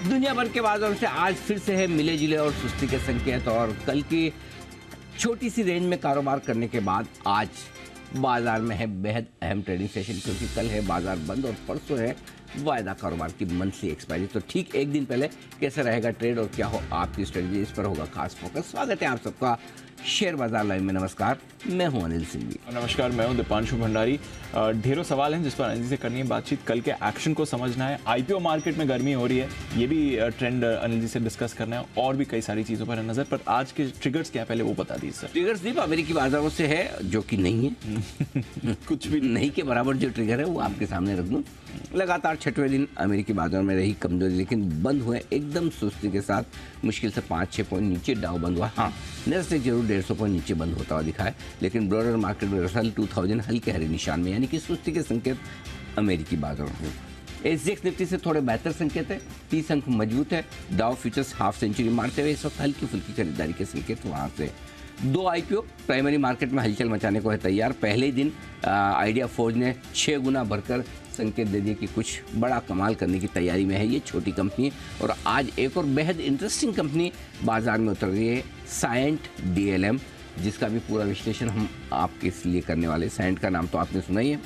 दुनिया भर के बाजारों से आज फिर से है मिले जुले और सुस्ती के संकेत। और कल की छोटी सी रेंज में कारोबार करने के बाद आज बाजार में है बेहद अहम ट्रेडिंग सेशन, क्योंकि कल है बाजार बंद और परसों है वायदा कारोबार की मंथली एक्सपायरी। तो ठीक एक दिन पहले कैसा रहेगा ट्रेड और क्या हो आपकी स्ट्रेटजी, इस पर होगा खास फोकस। स्वागत है आप सबका शेयर बाजार लाइव में। नमस्कार, मैं हूं अनिल सिंघवी। नमस्कार, मैं हूं दीपांशु भंडारी। ढेरों सवाल हैं जिस पर अनिल जी से करनी है बातचीत। कल के एक्शन को समझना है, आईपीओ मार्केट में गर्मी हो रही है, ये भी ट्रेंड अनिल जी से डिस्कस करना है, और भी कई सारी चीज़ों पर है नज़र। पर आज के ट्रिगर्स क्या है पहले वो बता दीजिए सर। ट्रिगर्स दीप अमेरिकी बाजारों से है, जो कि नहीं है कुछ भी नहीं के बराबर जो ट्रिगर है वो आपके सामने रख दूं। लगातार छठवें दिन अमेरिकी बाजार में रही कमजोरी, लेकिन बंद हुए एकदम सुस्ती के साथ। मुश्किल से 5-6 पॉइंट नीचे डाउ बंद हुआ। हाँ, नैस्डैक जरूर 150 पॉइंट नीचे बंद होता हुआ दिखा है, लेकिन ब्रॉडर मार्केट में रसल 2000 हल्के हरे निशान में, यानी कि सुस्ती के संकेत अमेरिकी बाजारों में। एसजीएक्स निफ्टी से थोड़े बेहतर संकेत है, 30 अंक मजबूत है। डाउ फ्यूचर्स हाफ सेंचुरी मारते हुए इस वक्त हल्की फुल्की खरीदारी के संकेत वहाँ से। 2 आईपीओ प्राइमरी मार्केट में हलचल मचाने को है तैयार। पहले ही दिन आइडिया फोर्ज ने 6 गुना बढ़कर संकेत दे दिए कि कुछ बड़ा कमाल करने की तैयारी में है ये छोटी कंपनी। और आज एक और बेहद इंटरेस्टिंग कंपनी बाजार में उतर रही है, साइएंट डीएलएम, जिसका भी पूरा विश्लेषण हम आपके लिए करने वाले। साइएंट का नाम तो आपने सुना ही है,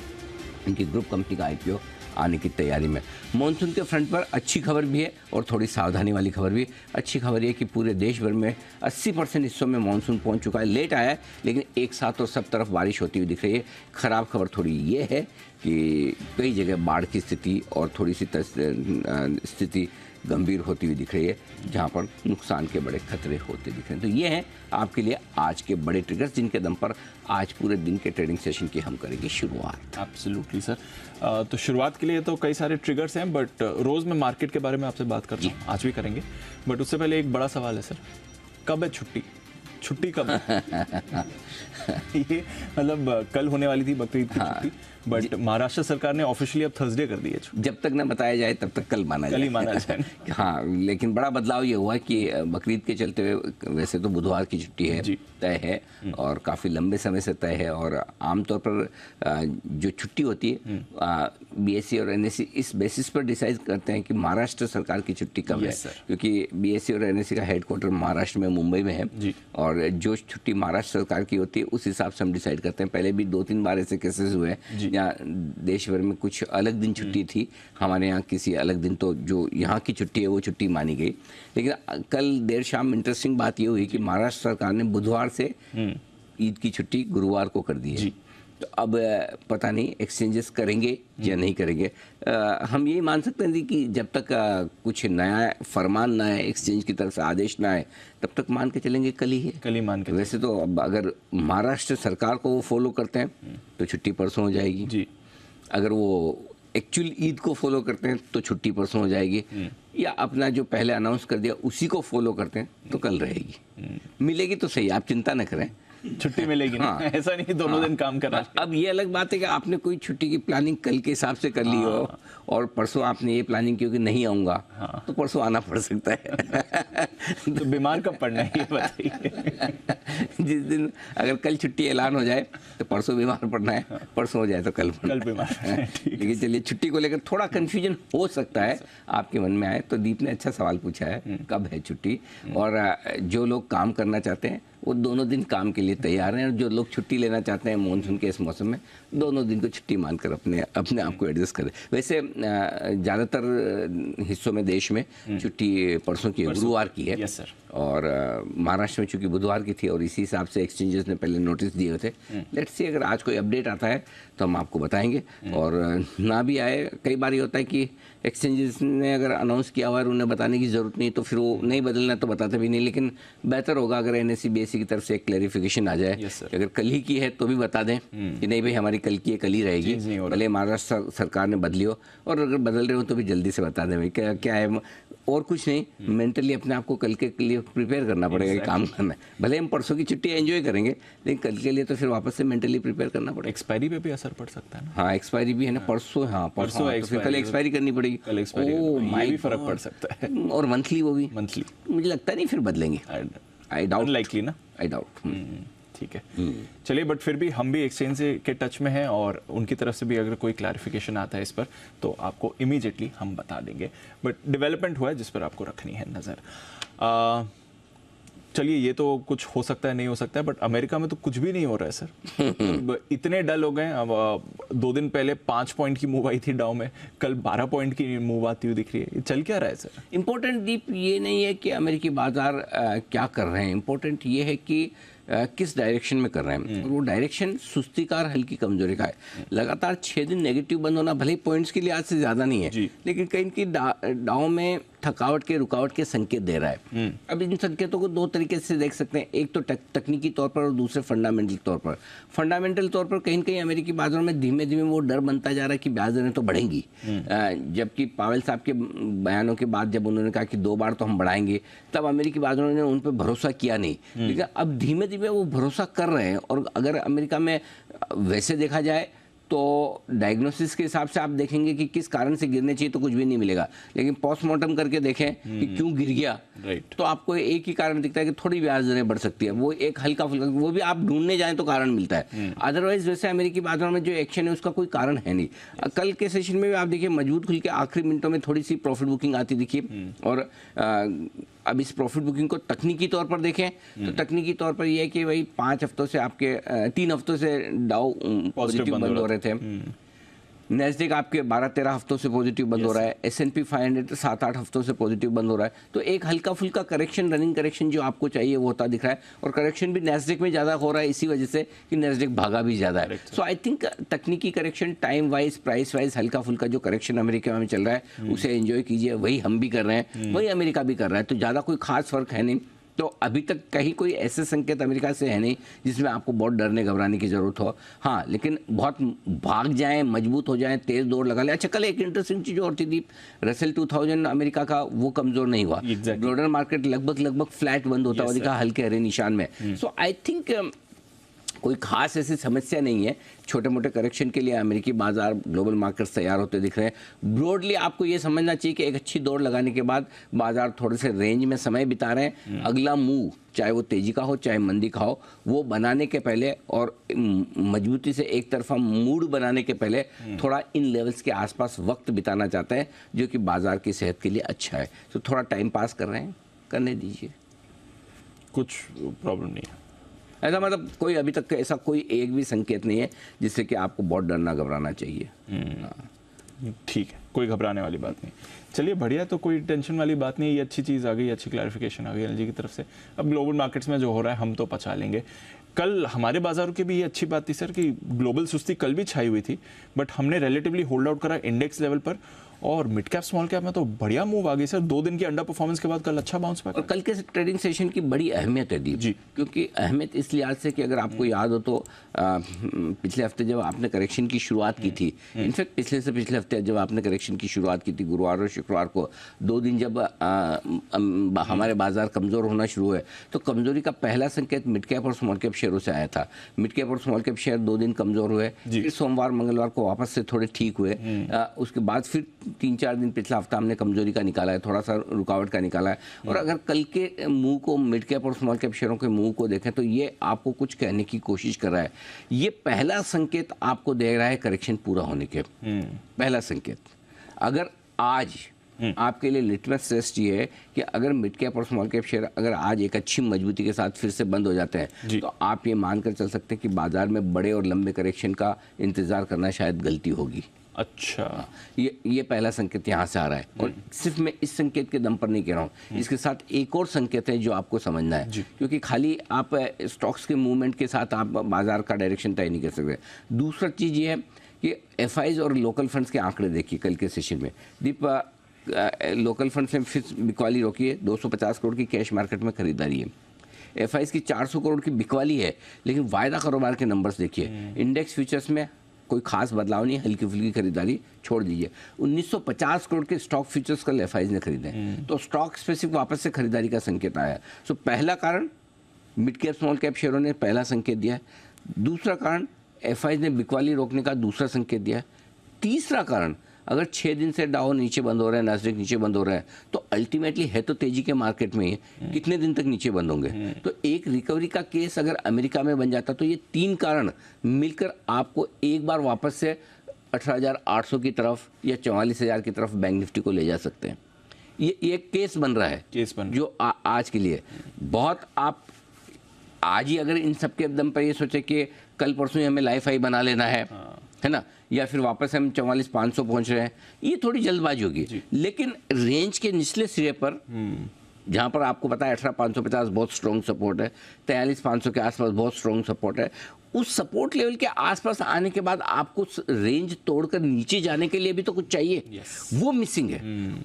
इनकी ग्रुप कंपनी का आईपीओ आने की तैयारी में। मॉनसून के फ्रंट पर अच्छी खबर भी है और थोड़ी सावधानी वाली खबर भी। अच्छी खबर ये कि पूरे देश भर में 80% हिस्सों में मॉनसून पहुंच चुका है। लेट आया है, लेकिन एक साथ और सब तरफ बारिश होती हुई दिख रही है। खराब खबर थोड़ी ये है कि कई जगह बाढ़ की स्थिति और थोड़ी सी स्थिति गंभीर होती हुई दिख रही है, जहां पर नुकसान के बड़े खतरे होते दिख रहे हैं। तो ये हैं आपके लिए आज के बड़े ट्रिगर्स, जिनके दम पर आज पूरे दिन के ट्रेडिंग सेशन की हम करेंगे शुरुआत। Absolutely sir. तो शुरुआत के लिए तो कई सारे ट्रिगर्स हैं, बट रोज़ में मार्केट के बारे में आपसे बात करता हूँ, आज भी करेंगे। बट उससे पहले एक बड़ा सवाल है सर, कब है छुट्टी? छुट्टी कब है? ये मतलब कल होने वाली थी बकरीद की छुट्टी, बट महाराष्ट्र सरकार ने ऑफिशियली अब थर्सडे कर दी है छुट्टी। जब तक न बताया जाए तब तक कल माना जाए। कल ही माना जाए। हाँ, लेकिन बड़ा बदलाव ये हुआ कि बकरीद के चलते हुए वैसे तो बुधवार की छुट्टी है, तय है और काफ़ी लंबे समय से तय है। और आमतौर पर जो छुट्टी होती है बीएसई और एनएसई इस बेसिस पर डिसाइड करते हैं कि महाराष्ट्र सरकार की छुट्टी कब है, क्योंकि बीएसई और एनएसई का हेडक्वार्टर महाराष्ट्र में, मुंबई में है। और जो छुट्टी महाराष्ट्र सरकार की होती है उस हिसाब से हम डिसाइड करते हैं। पहले भी 2-3 बार ऐसे केसेस हुए हैं जहाँ देश भर में कुछ अलग दिन छुट्टी थी, हमारे यहाँ किसी अलग दिन, तो जो यहाँ की छुट्टी है वो छुट्टी मानी गई। लेकिन कल देर शाम इंटरेस्टिंग बात ये हुई कि महाराष्ट्र सरकार ने बुधवार से ईद की छुट्टी गुरुवार को कर दी है। तो अब पता नहीं एक्सचेंजेस करेंगे या नहीं करेंगे। हम यही मान सकते हैं कि जब तक कुछ नया फरमान ना आए, एक्सचेंज की तरफ से आदेश ना आए, तब तक मान के चलेंगे कल ही है। कल ही मान के। वैसे तो अब अगर महाराष्ट्र सरकार को वो फॉलो करते हैं तो छुट्टी परसों हो जाएगी जी। अगर वो एक्चुअल ईद को फॉलो करते हैं तो छुट्टी परसों हो जाएगी, या अपना जो पहले अनाउंस कर दिया उसी को फॉलो करते हैं तो कल रहेगी। मिलेगी तो सही, आप चिंता न करें, छुट्टी मिलेगी। हाँ, ऐसा नहीं दोनों दिन काम करना। अब ये अलग बात है कि आपने कोई छुट्टी की प्लानिंग कल के हिसाब से कर ली हो और परसों आपने ये प्लानिंग की कि नहीं आऊँगा, तो परसों आना पड़ सकता है। तो बीमार कब पड़ना है ये बताइए। जिस दिन अगर कल छुट्टी ऐलान हो जाए तो परसों बीमार पड़ना है, परसों हो जाए तो कल बीमार। लेकिन चलिए, छुट्टी को लेकर थोड़ा कन्फ्यूजन हो सकता है आपके मन में आए, तो दीप ने अच्छा सवाल पूछा है, कब है छुट्टी। और जो लोग काम करना चाहते हैं वो दोनों दिन काम के लिए तैयार हैं, और जो लोग छुट्टी लेना चाहते हैं मानसून के इस मौसम में, दोनों दिन को छुट्टी मानकर अपने आप को एडजस्ट करें। वैसे ज़्यादातर हिस्सों में देश में छुट्टी परसों की है, गुरुवार की है। Yes sir. और महाराष्ट्र में चूंकि बुधवार की थी और इसी हिसाब से एक्सचेंजेस ने पहले नोटिस दिए हुए थे। लेट्स सी, अगर आज कोई अपडेट आता है तो हम आपको बताएंगे, और ना भी आए, कई बार ये होता है कि एक्सचेंजेस ने अगर अनाउंस किया हुआ है और उन्हें बताने की ज़रूरत नहीं, तो फिर वो नहीं बदलना तो बताते भी नहीं। लेकिन बेहतर होगा अगर एनएसई बीएसई की तरफ से एक क्लैरिफिकेशन आ जाए कि अगर कल ही की है तो भी बता दें कि नहीं भाई हमारी कल की है, कल ही रहेगी, भले महाराष्ट्र सरकार ने बदली हो, और अगर बदल रहे हो तो भी जल्दी से बता दें भाई क्या है। और कुछ नहीं, मेंटली अपने आप को कल के लिए प्रिपेयर करना पड़ेगा कि काम करना है। भले हम परसों की छुट्टी एंजॉय करेंगे, लेकिन कल के लिए तो फिर वापस से मेंटली प्रिपेयर करना पड़ेगा। एक्सपायरी पे भी असर पड़ सकता है ना? हाँ, एक्सपायरी भी है ना, परसों। हाँ, परसों तो फिर कल एक्सपायरी करनी पड़ेगी। कल एक्सपायरी भी फर्क पड़ सकता है। और मंथली, वो भी मंथली मुझे लगता नहीं फिर बदलेंगे। I doubt. लाइकली ना? I doubt. ठीक है, चलिए, बट फिर भी हम भी एक्सचेंज के टच में हैं और उनकी तरफ से भी अगर कोई क्लैरिफिकेशन आता है इस पर तो आपको इमीडिएटली हम बता देंगे। बट डेवलपमेंट हुआ है जिस पर आपको रखनी है नज़र। चलिए, ये तो कुछ हो सकता है, नहीं हो सकता है, बट अमेरिका में तो कुछ भी नहीं हो रहा है सर। इतने डल हो गए। अब 2 दिन पहले 5 पॉइंट की मूव आई थी डाउ में, कल 12 पॉइंट की मूव आती हुई दिख रही है। ये चल क्या रहा है सर? इम्पोर्टेंट दीप ये नहीं है कि अमेरिकी बाजार क्या कर रहे हैं, इम्पोर्टेंट ये है कि किस डायरेक्शन में कर रहे हैं। और वो डायरेक्शन सुस्ती का और हल्की कमजोरी का है। लगातार 6 दिन नेगेटिव बंद होना भले ही पॉइंट्स के लिहाज से ज़्यादा नहीं है, लेकिन कहीं की डाउ में थकावट के, रुकावट के संकेत दे रहा है। अब इन संकेतों को 2 तरीके से देख सकते हैं, एक तो तकनीकी तौर पर और दूसरे फंडामेंटल तौर पर। फंडामेंटल तौर पर कहीं कहीं अमेरिकी बाजारों में धीमे धीमे वो डर बनता जा रहा है कि ब्याज दरें तो बढ़ेंगी, जबकि पावेल साहब के बयानों के बाद जब उन्होंने कहा कि 2 बार तो हम बढ़ाएंगे, तब अमेरिकी बाजारों ने उन पर भरोसा किया नहीं। लेकिन अब धीमे धीमे वो भरोसा कर रहे हैं। और अगर अमेरिका में वैसे देखा जाए तो डायग्नोसिस के हिसाब से आप देखेंगे कि किस कारण से गिरने चाहिए तो कुछ भी नहीं मिलेगा, लेकिन पोस्टमार्टम करके देखें कि क्यों गिर गया, तो आपको एक ही कारण दिखता है कि थोड़ी ब्याज दरें बढ़ सकती है। वो एक हल्का फुल्का, वो भी आप ढूंढने जाएं तो कारण मिलता है। अदरवाइज वैसे अमेरिकी बाजारों में जो एक्शन है उसका कोई कारण है नहीं। कल के सेशन में भी आप देखिए मजबूत खुल के आखिरी मिनटों में थोड़ी सी प्रॉफिट बुकिंग आती दिखी। और अब इस प्रॉफिट बुकिंग को तकनीकी तौर पर देखें तो तकनीकी तौर पर यह है कि भाई 5 हफ्तों से आपके 3 हफ्तों से डाउ पॉजिटिव बंद हो रहे थे। नेस्डेक आपके 12-13 हफ्तों से पॉजिटिव बंद हो रहा है। S&P 500 7-8 हफ्तों से पॉजिटिव बंद हो रहा है। तो एक हल्का फुल्का करेक्शन, रनिंग करेक्शन जो आपको चाहिए वो होता दिख रहा है। और करेक्शन भी नेस्डेक में ज़्यादा हो रहा है इसी वजह से कि नेस्डेक भागा भी ज़्यादा है। सो आई थिंक तकनीकी correction, time wise, price wise हल्का फुल्का जो करेक्शन अमेरिका में चल रहा है उसे एंजॉय कीजिए। वही हम भी कर रहे हैं, वही अमेरिका भी कर रहा है। तो ज़्यादा कोई खास फर्क है नहीं। तो अभी तक कहीं कोई ऐसे संकेत अमेरिका से है नहीं जिसमें आपको बहुत डरने घबराने की जरूरत हो। हाँ, लेकिन बहुत भाग जाएं, मजबूत हो जाएं, तेज दौड़ लगा लें। अच्छा, कल एक इंटरेस्टिंग चीज़ और थी दीप, रसेल 2000 अमेरिका का वो कमजोर नहीं हुआ। ग्लोबल मार्केट लगभग फ्लैट बंद होता हुआ दिखा, हल्के हरे निशान में। सो आई थिंक कोई खास ऐसी समस्या नहीं है। छोटे मोटे करेक्शन के लिए अमेरिकी बाजार, ग्लोबल मार्केट्स तैयार होते दिख रहे हैं। ब्रॉडली आपको ये समझना चाहिए कि एक अच्छी दौड़ लगाने के बाद बाजार थोड़े से रेंज में समय बिता रहे हैं। अगला मूव, चाहे वो तेजी का हो चाहे मंदी का हो, वो बनाने के पहले और मजबूती से एक तरफा मूड बनाने के पहले थोड़ा इन लेवल्स के आसपास वक्त बिताना चाहते हैं, जो कि बाजार की सेहत के लिए अच्छा है। तो थोड़ा टाइम पास कर रहे हैं, करने दीजिए, कुछ प्रॉब्लम नहीं है। ऐसा मतलब कोई अभी तक ऐसा कोई एक भी संकेत नहीं है जिससे कि आपको बहुत डरना घबराना चाहिए। ठीक है, कोई घबराने वाली बात नहीं। चलिए, बढ़िया, तो कोई टेंशन वाली बात नहीं है। ये अच्छी चीज़ आ गई, अच्छी क्लैरिफिकेशन आ गई एलजी की तरफ से। अब ग्लोबल मार्केट्स में जो हो रहा है हम तो पचा लेंगे। कल हमारे बाजारों की भी ये अच्छी बात थी सर कि ग्लोबल सुस्ती कल भी छाई हुई थी, बट हमने रिलेटिवली होल्ड आउट करा इंडेक्स लेवल पर। और मिड कैप स्मॉल कैप में तो बढ़िया मूव आ गई सर। 2 दिन की अंडर परफॉर्मेंस के बाद कल अच्छा बाउंस बैक। और कल के ट्रेडिंग सेशन की बड़ी अहमियत है दीप जी, क्योंकि अहमियत इस लिहाज से कि अगर आपको याद हो तो पिछले हफ्ते जब आपने करेक्शन की शुरुआत की थी, इनफैक्ट पिछले से पिछले हफ्ते जब आपने करेक्शन की शुरुआत की थी, गुरुवार और शुक्रवार को 2 दिन जब हमारे बाजार कमज़ोर होना शुरू हुए, तो कमज़ोरी का पहला संकेत मिड कैप और स्मॉल कैप शेयरों से आया था। मिड कैप और स्मॉल कैप शेयर 2 दिन कमज़ोर हुए, फिर सोमवार मंगलवार को वापस से थोड़े ठीक हुए। उसके बाद फिर 3-4 दिन पिछला हफ्ता हमने कमजोरी का निकाला है, थोड़ा सा रुकावट का निकाला है। और अगर कल के मूव को, मिड कैप और स्मॉल कैप शेयरों के मूव को देखें तो ये आपको कुछ कहने की कोशिश कर रहा है। ये पहला संकेत आपको दे रहा है करेक्शन पूरा होने के, पहला संकेत। अगर आज आपके लिए लिटमस टेस्ट ये है कि अगर मिड कैप और स्मॉल कैप शेयर अगर आज एक अच्छी मजबूती के साथ फिर से बंद हो जाते हैं तो आप ये मानकर चल सकते हैं कि बाजार में बड़े और लंबे करेक्शन का इंतजार करना शायद गलती होगी। अच्छा, ये पहला संकेत यहाँ से आ रहा है। और सिर्फ मैं इस संकेत के दम पर नहीं कह रहा हूँ, इसके साथ एक और संकेत है जो आपको समझना है, क्योंकि खाली आप स्टॉक्स के मूवमेंट के साथ आप बाजार का डायरेक्शन तय नहीं कर सकते। दूसरा चीज़ ये है कि FIs और लोकल फंड्स के आंकड़े देखिए कल के सेशन में। दीप, लोकल फंड्स में फिर बिकवाली रोकी है, 250 करोड़ की कैश मार्केट में खरीदारी है। FIs की 400 करोड़ की बिकवाली है, लेकिन वायदा कारोबार के नंबर्स देखिए। इंडेक्स फ्यूचर्स में कोई खास बदलाव नहीं, हल्की फुल्की खरीदारी छोड़ दीजिए। 1950 करोड़ के स्टॉक फ्यूचर्स कल FIs ने खरीदे, तो स्टॉक स्पेसिफिक वापस से खरीदारी का संकेत आया। सो पहला कारण मिड कैप स्मॉल कैप शेयरों ने पहला संकेत दिया है। दूसरा कारण FIs ने बिकवाली रोकने का दूसरा संकेत दिया है। तीसरा कारण अगर 6 दिन से डाउ नीचे बंद हो रहा है, नैस्डैक नीचे बंद हो रहा है, तो अल्टीमेटली है तो तेजी के मार्केट में ही, कितने दिन तक नीचे बंद होंगे। तो एक रिकवरी का केस अगर अमेरिका में बन जाता तो ये 3 कारण मिलकर आपको एक बार वापस से 18,800 की तरफ या 44,000 की तरफ बैंक निफ्टी को ले जा सकते हैं। ये केस बन रहा है, केस बन जो आज के लिए बहुत। आप आज ही अगर इन सब के दम पर ये सोचे कि कल परसों ही हमें लाइफ हाई बना लेना है ना, या फिर वापस हम 44,500 पहुंच रहे हैं, ये थोड़ी जल्दबाजी होगी। लेकिन रेंज के निचले सिरे पर जहां पर आपको पता है 18,550 बहुत स्ट्रॉन्ग सपोर्ट है, 43,500 के आसपास बहुत स्ट्रॉन्ग सपोर्ट है, उस सपोर्ट लेवल के आसपास आने के बाद आपको रेंज तोड़कर नीचे जाने के लिए भी तो कुछ चाहिए। वो मिसिंग है।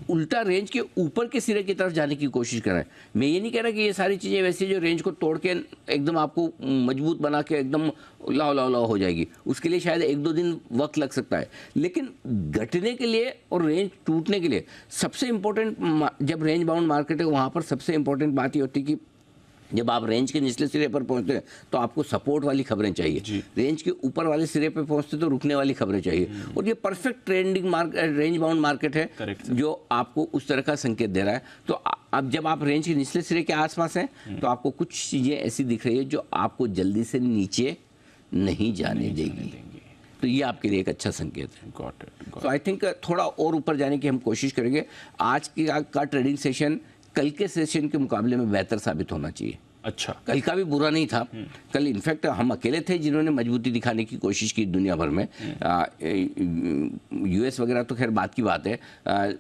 उल्टा रेंज के ऊपर के सिरे की तरफ जाने की कोशिश कर रहे हैं। मैं ये नहीं कह रहा कि ये सारी चीज़ें वैसी जो रेंज को तोड़ के एकदम आपको मजबूत बना के एकदम लाओ हो जाएगी, उसके लिए शायद 1-2 दिन वक्त लग सकता है। लेकिन घटने के लिए और रेंज टूटने के लिए सबसे इंपॉर्टेंट, जब रेंज बाउंड मार्केट है वहाँ पर सबसे इंपॉर्टेंट बात ये होती है कि जब आप रेंज के निचले सिरे पर पहुंचते हैं तो आपको सपोर्ट वाली खबरें चाहिए, रेंज के ऊपर वाले सिरे पर पहुंचते तो रुकने वाली खबरें चाहिए। और ये perfect trending market, range bound market है जो आपको उस तरह का संकेत दे रहा है। तो अब जब आप रेंज के निचले सिरे के आसपास हैं तो आपको कुछ चीज़ें ऐसी दिख रही है जो आपको जल्दी से नीचे नहीं जाने देगी। तो ये आपके लिए एक अच्छा संकेत है। तो आई थिंक थोड़ा और ऊपर जाने की हम कोशिश करेंगे। आज का ट्रेडिंग सेशन कल के सेशन के मुकाबले में बेहतर साबित होना चाहिए। अच्छा, कल का भी बुरा नहीं था। कल इनफैक्ट हम अकेले थे जिन्होंने मजबूती दिखाने की कोशिश की दुनिया भर में। यूएस वगैरह तो खैर बात की बात है।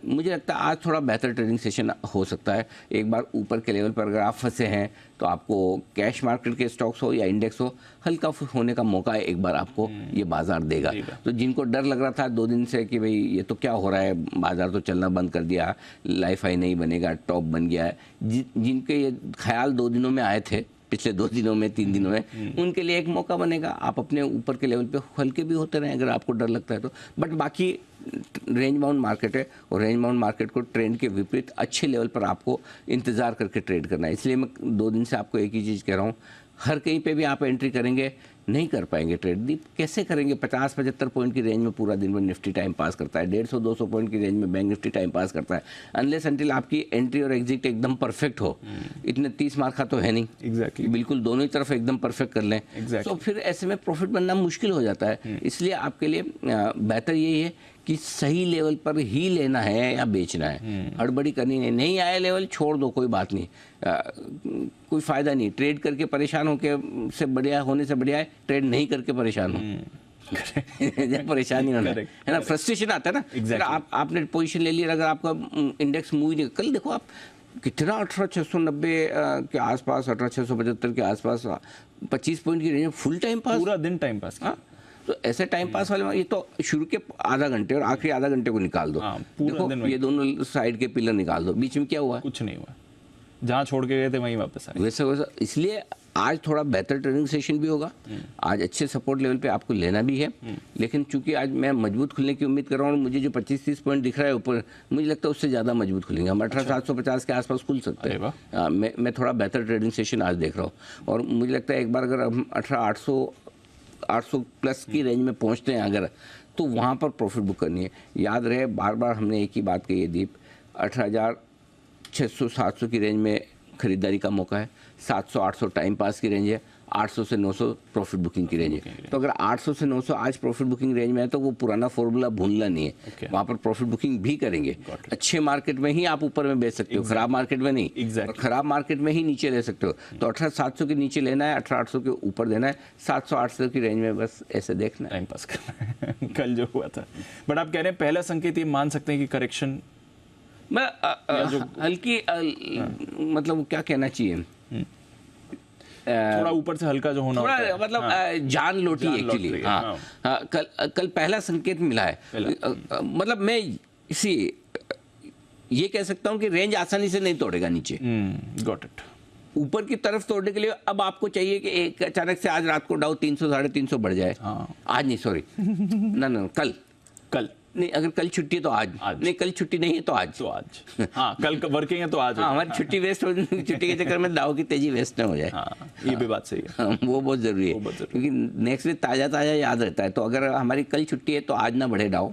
मुझे लगता है आज थोड़ा बेहतर ट्रेडिंग सेशन हो सकता है। एक बार ऊपर के लेवल पर अगर आप फंसे हैं तो आपको कैश मार्केट के स्टॉक्स हो या इंडेक्स हो, हल्का होने का मौका है एक बार आपको ये बाजार देगा। तो जिनको डर लग रहा था 2 दिन से कि भाई ये तो क्या हो रहा है, बाजार तो चलना बंद कर दिया, लाइफ हाई नहीं बनेगा, टॉप बन गया है, जिनके ये ख्याल 2 दिनों में आए थे, पिछले 2 दिनों में 3 दिनों में, उनके लिए एक मौका बनेगा। आप अपने ऊपर के लेवल पे हल्के भी होते रहें अगर आपको डर लगता है तो। बट बाकी रेंज बाउंड मार्केट है और रेंज बाउंड मार्केट को ट्रेंड के विपरीत अच्छे लेवल पर आपको इंतज़ार करके ट्रेड करना है। इसलिए मैं 2 दिन से आपको एक ही चीज़ कह रहा हूँ, हर कहीं पे भी आप एंट्री करेंगे नहीं कर पाएंगे ट्रेड। कैसे करेंगे? 50-75 पॉइंट की रेंज में पूरा दिन भर निफ्टी टाइम पास करता है, 150-200 पॉइंट की रेंज में बैंक निफ्टी टाइम पास करता है। अनलेस अनटिल आपकी एंट्री और एग्जिट एकदम परफेक्ट हो, इतने 30 मार्क का तो है नहीं। एग्जैक्टली, बिल्कुल दोनों ही तरफ एकदम परफेक्ट कर लें तो फिर ऐसे में प्रॉफिट बनना मुश्किल हो जाता है। इसलिए आपके लिए बेहतर यही है कि सही लेवल पर ही लेना है या बेचना है। हड़बड़ी करनी नहीं आया लेवल छोड़ दो, कोई बात नहीं, कोई फ़ायदा नहीं। ट्रेड करके परेशान होके से बढ़िया होने से बढ़िया है ट्रेड नहीं करके परेशान हो। परेशानी होना है ना, फ्रस्ट्रेशन आता है ना। exactly. आपने पोजीशन ले लिया, अगर आपका इंडेक्स मूव नहीं, कल देखो आप कितना 18,690 के आसपास, 18,675 के आसपास 25 पॉइंट की रेंज, फुल टाइम पास, पूरा दिन टाइम पास। तो ऐसे टाइम पास वाले ये तो शुरू के आधा घंटे और आखिरी आधा घंटे को निकाल दो। पूरा दिन ये दोनों साइड के पिलर निकाल दो, बीच में क्या हुआ? कुछ नहीं हुआ, जहाँ छोड़ के गए थे वहीं वापस आए। वैसा इसलिए आज थोड़ा बेहतर ट्रेडिंग सेशन भी होगा। आज अच्छे सपोर्ट लेवल पे आपको लेना भी है। लेकिन चूंकि आज मैं मजबूत खुलने की उम्मीद कर रहा हूँ, मुझे जो 25-30 पॉइंट दिख रहा है ऊपर, मुझे लगता है उससे ज़्यादा मजबूत खुलेंगे। हम 18,750 के आसपास खुल सकते हैं। मैं थोड़ा बेहतर ट्रेडिंग सेशन आज देख रहा हूँ और मुझे लगता है एक बार अगर हम 18,800 प्लस की रेंज में पहुँचते हैं अगर, तो वहाँ पर प्रॉफिट बुक करनी है। याद रहे, बार बार हमने एक ही बात कही है दीप, 18,600-700 की रेंज में खरीदारी का मौका है, 700-800 टाइम पास की रेंज है, 800 से 900 प्रॉफिट बुकिंग की रेंज है। तो अगर 800 से 900 आज प्रॉफिट बुकिंग रेंज में है तो वो पुराना फॉर्मूला भूलना नहीं है। वहाँ पर प्रॉफिट बुकिंग भी करेंगे। अच्छे मार्केट में ही आप ऊपर में बेच सकते हो, खराब मार्केट में नहीं। और खराब मार्केट में ही नीचे ले सकते हो। तो 18,700 के नीचे लेना है, 18,800 के ऊपर देना है, 700-800 की रेंज में बस ऐसे देखना है, टाइम पास करना है। कल जो हुआ था, बट आप कह रहे हैं पहला संकेत ये मान सकते हैं कि करेक्शन मैं हल्की मतलब क्या कहना चाहिए, थोड़ा ऊपर से हल्का जो होना, थोड़ा मतलब जान लौटी एक्चुअली। हाँ, कल पहला संकेत मिला है। मतलब मैं इसी ये कह सकता हूँ कि रेंज आसानी से नहीं तोड़ेगा नीचे। Got it. ऊपर की तरफ तोड़ने के लिए अब आपको चाहिए कि एक अचानक से आज रात को डाउ 300-350 बढ़ जाए। आज नहीं, सॉरी ना कल नहीं, अगर कल छुट्टी है तो आज नहीं, कल छुट्टी नहीं है तो आज हाँ, कल वर्किंग है तो आज। हाँ, हमारी छुट्टी वेस्ट हो, छुट्टी के चक्कर में दाव की तेजी वेस्ट ना हो जाए। हाँ, ये भी बात सही है। वो बहुत जरूरी है, क्योंकि नेक्स्ट डे ताज़ा याद रहता है। तो अगर हमारी कल छुट्टी है तो आज ना बढ़े डाउ,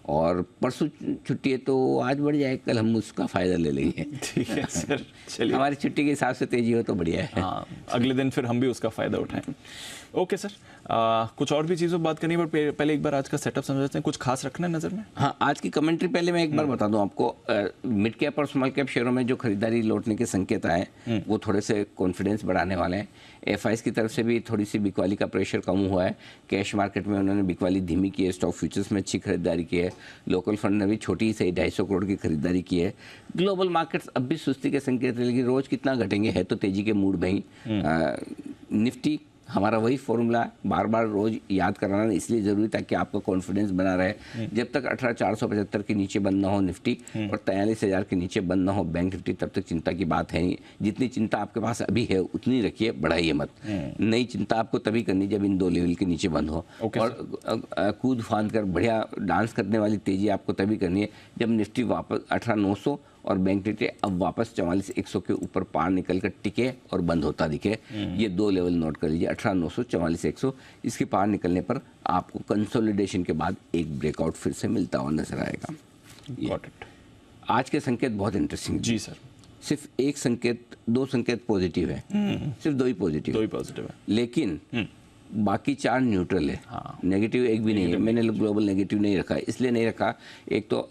और परसों छुट्टी है तो आज बढ़ जाए, कल हम उसका फ़ायदा ले लेंगे। ठीक है सर, चलिए। हमारी छुट्टी के हिसाब से तेजी हो तो बढ़िया है। हाँ, अगले दिन फिर हम भी उसका फ़ायदा उठाएं। ओके सर, कुछ और भी चीज़ों पर बात करनी है, पर पहले एक बार आज का सेटअप समझते हैं। कुछ खास रखना है नज़र में? हाँ, आज की कमेंट्री पहले मैं एक बार बता दूं आपको। मिड कैप और स्मॉल कैप शेयरों में जो खरीदारी लौटने के संकेत आए वो थोड़े से कॉन्फिडेंस बढ़ाने वाले हैं। एफआईएस की तरफ से भी थोड़ी सी बिकवाली का प्रेशर कम हुआ है। कैश मार्केट में उन्होंने बिकवाली धीमी की है। स्टॉक फ्यूचर्स में अच्छी खरीदारी की है। लोकल फंड ने भी छोटी ही सही 250 करोड़ की खरीदारी की है। ग्लोबल मार्केट्स अब भी सुस्ती के संकेत है, लेकिन रोज कितना घटेंगे है तो तेजी के मूड में ही। निफ्टी हमारा वही फॉर्मूला बार बार रोज याद कराना इसलिए ज़रूरी ताकि आपका कॉन्फिडेंस बना रहे। जब तक 18,475 के नीचे बंद ना हो निफ्टी और 43,000 के नीचे बंद ना हो बैंक निफ्टी, तब तक चिंता की बात है नहीं। जितनी चिंता आपके पास अभी है उतनी रखिए, बढ़ाइए मत। नई चिंता आपको तभी करनी जब इन 2 लेवल के नीचे बंद हो। और कूद फांद कर बढ़िया डांस करने वाली तेज़ी आपको तभी करनी है जब निफ्टी वापस 18,900 और बैंक निफ्टी अब वापस 44,100 के ऊपर पार निकल कर टिके और बंद होता दिखे। ये 2 लेवल नोट कर लीजिए, 18,900, 44,100। इसके पार निकलने पर आपको कंसोलिडेशन के बाद एक ब्रेकआउट फिर से मिलता हुआ नजर आएगा। Got it. आज के संकेत बहुत इंटरेस्टिंग जी सर। सिर्फ एक संकेत, 2 संकेत पॉजिटिव है, सिर्फ 2 ही पॉजिटिव, 2 ही पॉजिटिव है, लेकिन बाकी 4 न्यूट्रल है। हाँ। नेगेटिव एक भी नहीं है। मैंने ग्लोबल नेगेटिव नहीं रखा, इसलिए नहीं रखा, एक तो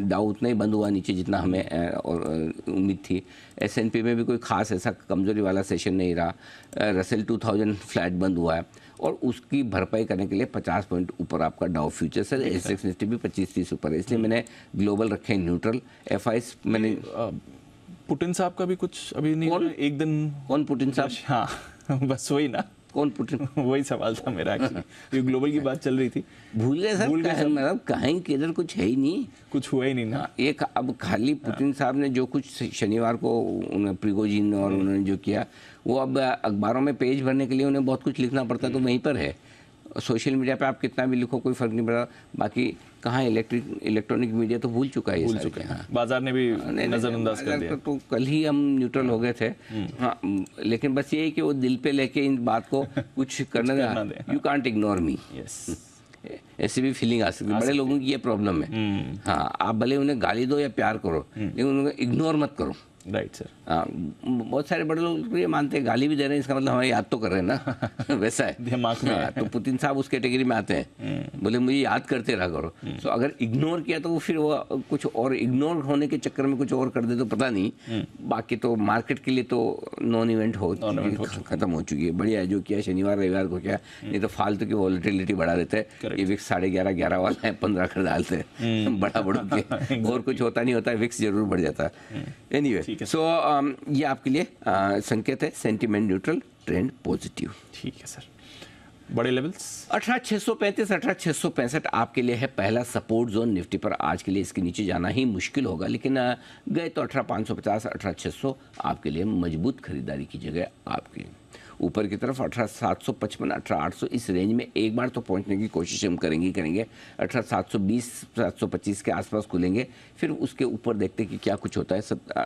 डाउ उतना ही बंद हुआ नीचे जितना हमें और उम्मीद थी। S&P में भी कोई खास ऐसा कमजोरी वाला सेशन नहीं रहा। रसेल 2000 फ्लैट बंद हुआ है और उसकी भरपाई करने के लिए 50 पॉइंट ऊपर आपका डाउ फ्यूचर्स है। एसएक्स निफ्टी भी 25-30 ऊपर है, इसलिए मैंने ग्लोबल रखे न्यूट्रल। एफआईएस मैंने पुतिन साहब का भी कुछ अभी नहीं कौन? हुआ? एक दिन कौन पुतिन साहब? हाँ बस वही ना, कौन पुतिन? वही सवाल था मेरा एक्चुअली, ये ग्लोबल की बात चल रही थी। भूल गए भूल गए सर, मतलब कहीं के इधर कुछ है ही नहीं, कुछ हुआ ही नहीं ना। एक अब खाली पुतिन साहब ने जो कुछ शनिवार को प्रिगोजिन और उन्होंने जो किया वो अब अखबारों में पेज भरने के लिए उन्हें बहुत कुछ लिखना पड़ता तो वहीं पर है। सोशल मीडिया पे आप कितना भी लिखो कोई फर्क नहीं पड़ता। बाकी कहाँ इलेक्ट्रॉनिक मीडिया तो भूल चुका है, भूल चुका है। बाजार ने भी नजरअंदाज कर दिया। तो कल ही हम न्यूट्रल हो गए थे। हाँ, लेकिन बस ये है कि वो दिल पे लेके इन बात को कुछ करना दे। यू कांट इग्नोर मी, ऐसी भी फीलिंग आ सकती है। बड़े लोगों की ये प्रॉब्लम है। हाँ, आप भले उन्हें गाली दो या प्यार करो, लेकिन उन्हें इग्नोर मत करो। Right sir. बहुत सारे बड़े लोग ये मानते हैं गाली भी दे रहे हैं इसका मतलब हमें याद तो कर रहे हैं ना। वैसा है दिमाग में। तो पुतिन साहब उस कैटेगरी में आते हैं, बोले मुझे याद करते रहा करो। तो अगर इग्नोर किया तो फिर वो कुछ और इग्नोर होने के चक्कर में कुछ और कर दे तो पता नहीं। बाकी तो मार्केट के लिए तो नॉन इवेंट खत्म हो चुकी है। बढ़िया जो किया शनिवार रविवार को किया, नहीं तो फालतू की वॉलेटिलिटी बढ़ा देते हैं। ये विक्स 11.5 वाला है 15 कर डालते हैं बड़ा बड़ा के, और कुछ होता नहीं होता है, विक्स जरूर बढ़ जाता है। एनीवे, सो ये आपके लिए संकेत है सेंटीमेंट न्यूट्रल, ट्रेंड पॉजिटिव। ठीक है सर। बड़े लेवल्स 18,635, 18,665 आपके लिए है पहला सपोर्ट जोन। निफ्टी पर आज के लिए इसके नीचे जाना ही मुश्किल होगा, लेकिन गए तो 18,550, 18,600 आपके लिए मजबूत खरीदारी की जगह आपके लिए। ऊपर की तरफ 18,755, 18,800 इस रेंज में एक बार तो पहुंचने की कोशिश हम करेंगे। 18,720, 725 के आसपास खुलेंगे, फिर उसके ऊपर देखते हैं कि क्या कुछ होता है।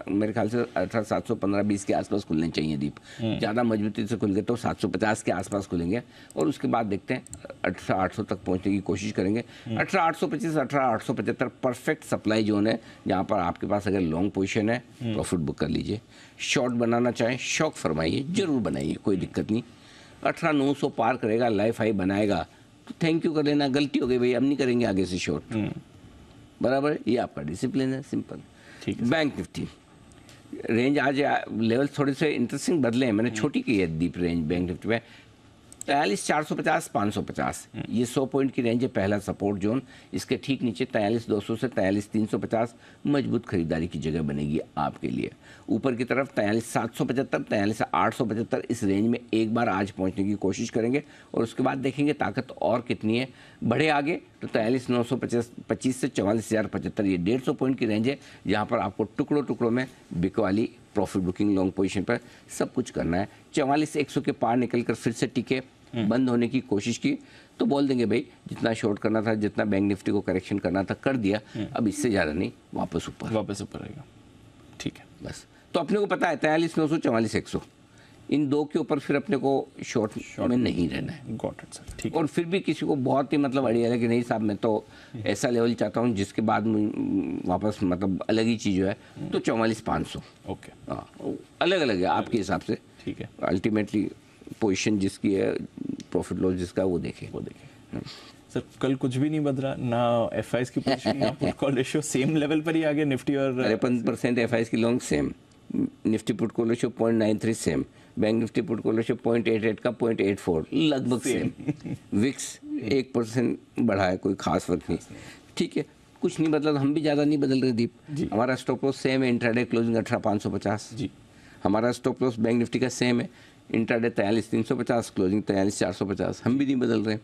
मेरे ख्याल से 18,715-20 के आसपास खुलने चाहिए दीप। ज़्यादा मजबूती से खुल गए तो 750 के आसपास खुलेंगे और उसके बाद देखते हैं 18,800 तक पहुँचने की कोशिश करेंगे। 18,825, 18,875 परफेक्ट सप्लाई जोन है, जहाँ पर आपके पास अगर लॉन्ग पोजिशन है प्रॉफिट बुक कर लीजिए। शॉर्ट बनाना चाहें शौक फरमाइए, जरूर बनाइए, कोई दिक्कत नहीं। 18,900 पार करेगा, लाइफ हाई बनाएगा तो थैंक यू कर लेना, गलती हो गई भाई अब नहीं करेंगे आगे से शॉर्ट। बराबर, ये आपका डिसिप्लिन है, सिंपल। ठीक है। बैंक निफ्टी रेंज आज लेवल थोड़े से इंटरेस्टिंग बदले हैं, मैंने छोटी की है डीप रेंज बैंक निफ्टी में। 43,450, 550 ये 100 पॉइंट की रेंज है, पहला सपोर्ट जोन। इसके ठीक नीचे 43,200 से 43,350 मजबूत खरीदारी की जगह बनेगी आपके लिए। ऊपर की तरफ 43,775, 43,875 इस रेंज में एक बार आज पहुंचने की कोशिश करेंगे और उसके बाद देखेंगे ताकत और कितनी है। बढ़े आगे तो 43,925 से 44,075 ये 150 पॉइंट की रेंज है, जहाँ पर आपको टुकड़ों टुकड़ों में बिकवाली प्रॉफिट बुकिंग लॉन्ग पोजीशन पर सब कुछ करना है। 44,100 के पार निकलकर फिर से टिके बंद होने की कोशिश की तो बोल देंगे भाई जितना शॉर्ट करना था, जितना बैंक निफ्टी को करेक्शन करना था कर दिया, अब इससे ज़्यादा नहीं, वापस ऊपर आएगा। ठीक है, बस। तो अपने को पता है 43,900, 44,100 इन दो के ऊपर फिर अपने को शॉर्ट में नहीं रहना है। गॉट इट सर, ठीक और फिर भी किसी को बहुत ही मतलब आइडिया है कि नहीं साहब मैं तो ऐसा लेवल चाहता हूँ जिसके बाद वापस मतलब अलग ही चीज़ जो है, तो 44,500। ओके, हाँ, अलग अलग है आपके हिसाब से। ठीक है, अल्टीमेटली पोजीशन जिसकी है, प्रॉफिट लॉस जिसका है, वो देखे। सर कल कुछ भी नहीं बदला ना, एफआईएस की पोजीशन या put call ratio same level पर ही आ गया निफ्टी और 53% एफआईएस की long same, Nifty put call ratio 0.93 same, bank Nifty put call ratio 0.88 का 0.84 लगभग सेम। विक्स 1% बढ़ा है, कोई खास फर्क नहीं। ठीक है, कुछ नहीं बदला, हम भी ज़्यादा नहीं बदल रहे दीप। हमारा स्टॉप लॉस सेम है, इंट्राडे क्लोजिंग 18,550 जी। हमारा स्टॉप लॉस बैंक निफ्टी का सेम है, इंट्राडे 43,350, क्लोजिंग 43,450, हम भी नहीं बदल रहे।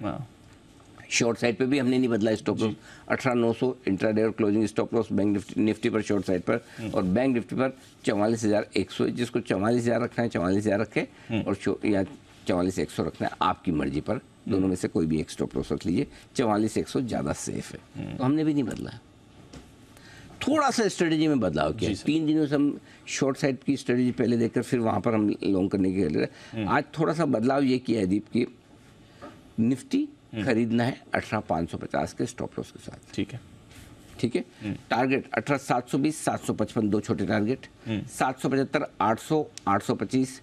शॉर्ट साइड पे भी हमने नहीं बदला स्टॉप लॉस 18,900 इंट्राडे और closing stop loss bank Nifty पर शॉर्ट साइड पर, और बैंक निफ्टी पर 44,100। जिसको 44,000 रखना है 44,000 रखे, और या 44,100 रखना है, आपकी मर्जी पर, दोनों में से कोई भी एक स्टॉप लॉस रख लीजिए। 44,100 ज़्यादा सेफ है, तो हमने भी नहीं बदला। थोड़ा सा स्ट्रेटजी में बदलाव किया, 3 दिनों से हम शॉर्ट साइड की स्ट्रेटजी पहले देखकर फिर वहाँ पर हम लॉन्ग करने के लिए, आज थोड़ा सा बदलाव ये किया है दीप की निफ्टी खरीदना है 18,550 के स्टॉप लॉस के साथ। ठीक है, ठीक है। टारगेट 18,720, 755 दो छोटे टारगेट, 775, 800, 825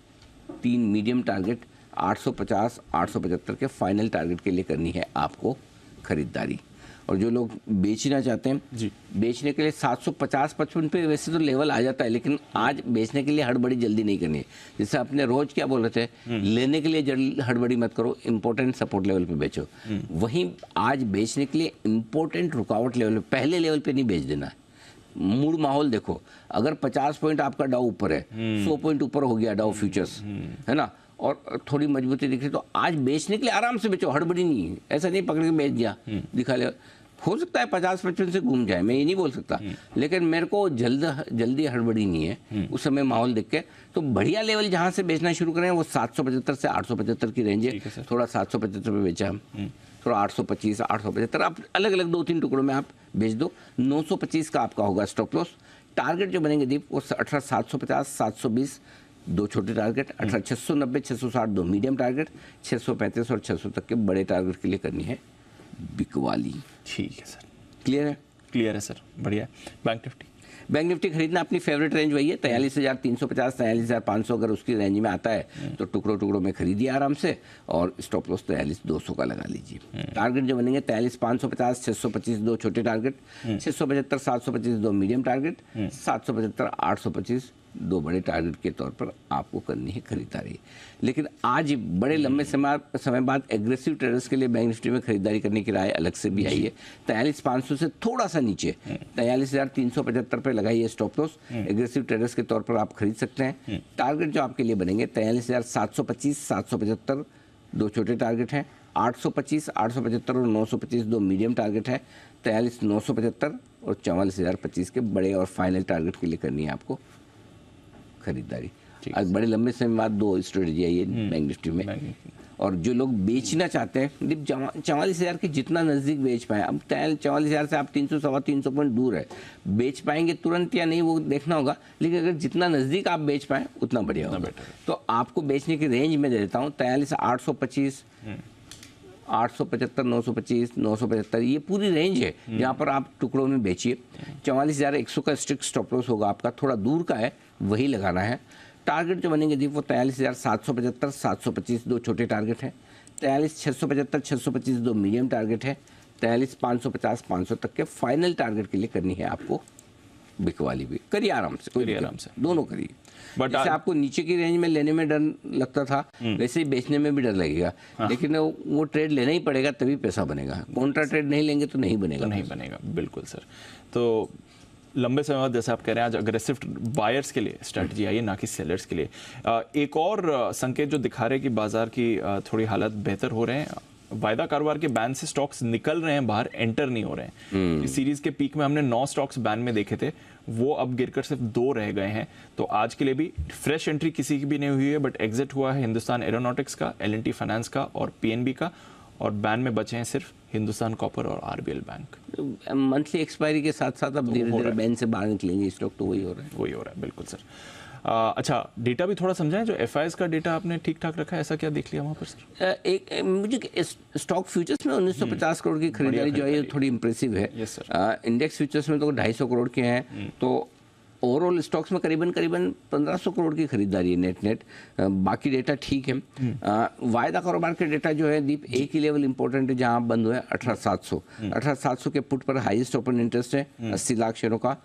तीन मीडियम टारगेट, 850, 875 के फाइनल टारगेट के लिए करनी है आपको खरीदारी। और जो लोग बेचना चाहते हैं जी, बेचने के लिए 750-55 पे वैसे तो लेवल आ जाता है, लेकिन आज बेचने के लिए हड़बड़ी जल्दी नहीं करनी है। जैसे अपने रोज क्या बोल रहे थे, लेने के लिए हड़बड़ी मत करो, इंपॉर्टेंट सपोर्ट लेवल पे बेचो। वहीं आज बेचने के लिए इंपॉर्टेंट रुकावट लेवल पे, पहले लेवल पे नहीं बेच देना है। मूड माहौल देखो, अगर 50 पॉइंट आपका डाउ ऊपर है, 100 पॉइंट ऊपर हो गया डाउ फ्यूचर्स, है ना, और थोड़ी मजबूती दिख रही, तो आज बेचने के लिए आराम से बेचो, हड़बड़ी नहीं है। ऐसा नहीं पकड़ के बेच दिया, दिखा ले, हो सकता है 50-55 से घूम जाए, मैं ये नहीं बोल सकता, लेकिन मेरे को जल्दी हड़बड़ी नहीं है। उस समय माहौल देख के तो बढ़िया लेवल जहाँ से बेचना शुरू करें वो 775 से 875 की रेंज है। थोड़ा 775 पे बेचा हम, थोड़ा 825, 875, आप अलग अलग 2-3 टुकड़ों में आप बेच दो। 925 का आपका होगा स्टॉप लॉस। टारगेट जो बनेंगे दीप वो 18,750, 720 दो छोटे टारगेट, 18,690, 660 दो मीडियम टारगेट, 635 और 600 तक के बड़े टारगेट के लिए करनी है बिकवाली। ठीक है सर, क्लियर है? क्लियर है सर, बढ़िया। बैंक निफ्टी खरीदना अपनी फेवरेट रेंज वही है, 43,350, 43,500 अगर उसकी रेंज में आता है तो टुकड़ों में खरीदिए आराम से, और स्टॉप लॉस 43,200 का लगा लीजिए। टारगेट जो बनेंगे 43,550, 625 दो छोटे टारगेट, 675, 725 दो मीडियम टारगेट, 775, 825 दो बड़े टारगेट के तौर पर आपको करनी है खरीदारी। लेकिन आज बड़े लंबे समय बाद एग्रेसिव ट्रेडर्स के लिए बैंक निफ्टी में खरीदारी करने की राय अलग से भी आई है। 43,500 से थोड़ा सा नीचे 43,375 पे लगाइए स्टॉप लॉस। एग्रेसिव ट्रेडर्स के तौर पर आप खरीद सकते हैं। टारगेट जो आपके लिए बनेंगे 43,725, 775 दो छोटे टारगेट हैं, 825, 875 और 925 दो मीडियम टारगेट है, 43,975 और 44,025 के बड़े और फाइनल टारगेट के लिए करनी है आपको खरीदारी। आज बड़े लंबे समय बाद दो स्ट्रेटजी आई है बैंक निफ्टी में। और जो लोग बेचना चाहते हैं, 44,000 के जितना नज़दीक बेच पाए, अब 44,000 से आप 300 सवा 300 पॉइंट दूर है, बेच पाएंगे तुरंत या नहीं वो देखना होगा, लेकिन अगर जितना नज़दीक आप बेच पाएँ उतना बढ़िया होगा। तो आपको बेचने की रेंज में दे देता हूँ 43,825, 875, 925, 975, ये पूरी रेंज है जहाँ पर आप टुकड़ों में बेचिए। 44,100 का स्ट्रिक्ट स्टॉप लॉस होगा आपका, थोड़ा दूर का है, वही लगाना है। टारगेट जो बनेंगे जी वो 43,775, 725 दो छोटे टारगेट हैं, 43,675, 625 दो मीडियम टारगेट है, 43,550, 500 तक के फाइनल टारगेट के लिए करनी है आपको बिकवाली भी। करिए आराम से, कोई आराम से दोनों करिए। बट जैसे आपको नीचे की रेंज में लेने में डर लगता था, वैसे ही बेचने में भी डर लगेगा। लेकिन वो ट्रेड लेना ही पड़ेगा तभी पैसा बनेगा। कॉन्ट्रा ट्रेड नहीं लेंगे तो नहीं बनेगा। नहीं बनेगा, बिल्कुल सर। तो लंबे समय बाद जैसे आप कह रहे हैं आज अग्रेसिव बायर्स के लिए स्ट्रैटेजी आई है, ना कि सेलर्स के लिए। एक और संकेत जो दिखा रहे हैं कि बाजार की थोड़ी हालत बेहतर हो रहे हैं, वायदा कारोबार के बैन से स्टॉक्स निकल रहे हैं बाहर, एंटर नहीं हो रहे हैं। इस सीरीज के पीक में हमने 9 स्टॉक्स बैन में देखे थे, वो अब गिरकर सिर्फ 2 रह गए हैं। तो आज के लिए भी फ्रेश एंट्री किसी की भी नहीं हुई है, बट एग्जिट हुआ है हिंदुस्तान एरोनॉटिक्स का, L&T फाइनेंस का और PNB का, और बैन में बचे हैं सिर्फ हिंदुस्तान कॉपर और आरबीएल बैंक। मंथली एक्सपायरी के साथ साथ अब धीरे धीरे बैन से बाहर निकलेंगे, स्टॉक तो वही हो रहा है। वही हो रहा है, बिल्कुल सर। अच्छा, डेटा भी थोड़ा समझाएं, जो एफआईएस का डेटा आपने ठीक ठाक रखा है, ऐसा क्या देख लिया वहाँ पर सर? मुझे स्टॉक फ्यूचर्स में 1950 करोड़ की खरीदारी जो है थोड़ी इंप्रेसिव है। Yes sir. इंडेक्स फ्यूचर्स में तो 250 करोड़ के हैं, तो ओवरऑल स्टॉक्स में करीबन 1500 करोड़ की खरीदारी है नेट। बाकी डेटा ठीक है। वायदा कारोबार के डेटा जो है दीप, एक ही लेवल इंपॉर्टेंट है जहां आप बंद हुए 18,700। 18,700 के पुट पर हाईएस्ट ओपन इंटरेस्ट है 80 लाख शेयरों का।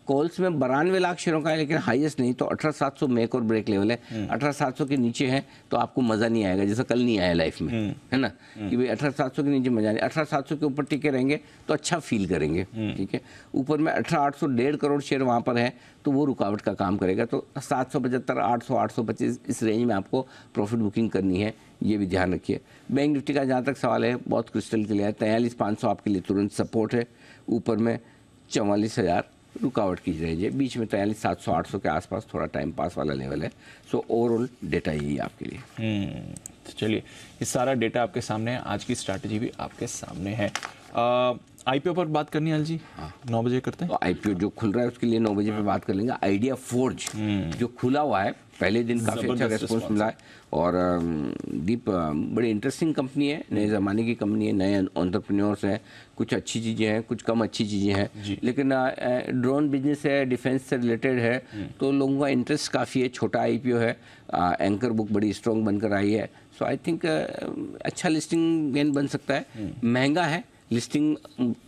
कॉल्स में 92 लाख शेयरों का है, लेकिन हाईएस्ट नहीं, तो 18,700 मेक और ब्रेक लेवल है। 18,700 के नीचे है तो आपको मज़ा नहीं आएगा, जैसा कल नहीं आया लाइफ में, है ना, कि भाई 18,700 के नीचे मजा नहीं। 18,700 के ऊपर टिके रहेंगे तो अच्छा फील करेंगे, ठीक है। ऊपर में 18,800 1.5 करोड़ शेयर वहाँ पर है, तो वो रुकावट का काम करेगा। तो 775, 800, 825 इस रेंज में आपको प्रॉफिट बुकिंग करनी है, ये भी ध्यान रखिए। बैंक निफ्टी का जहाँ तक सवाल है बहुत क्रिस्टल क्लियर है। 43,500 आपके लिए तुरंत सपोर्ट है, ऊपर में 44,000 रुकावट की रेंज है, बीच में 43,700, 800 के आसपास थोड़ा टाइम पास वाला लेवल है। सो ओवरऑल डेटा यही है आपके लिए। तो चलिए, ये सारा डेटा आपके सामने है, आज की स्ट्रैटेजी भी आपके सामने है। आईपीओ पर बात करनी है जी? 9 बजे करते हैं। तो आईपीओ जो खुल रहा है उसके लिए 9 बजे पे बात कर लेंगे। आइडिया फोर्ज जो खुला हुआ है, पहले दिन काफ़ी अच्छा रेस्पॉन्स मिला है, और दीप बड़ी इंटरेस्टिंग कंपनी है, नए ज़माने की कंपनी है, नए एंटरप्रेन्योर्स हैं, कुछ अच्छी चीज़ें हैं, कुछ कम अच्छी चीज़ें हैं, लेकिन ड्रोन बिजनेस है, डिफेंस से रिलेटेड है, तो लोगों का इंटरेस्ट काफ़ी है। छोटा आईपीओ है, एंकर बुक बड़ी स्ट्रॉन्ग बनकर आई है। सो आई थिंक अच्छा लिस्टिंग गेन बन सकता है। महंगा है, लिस्टिंग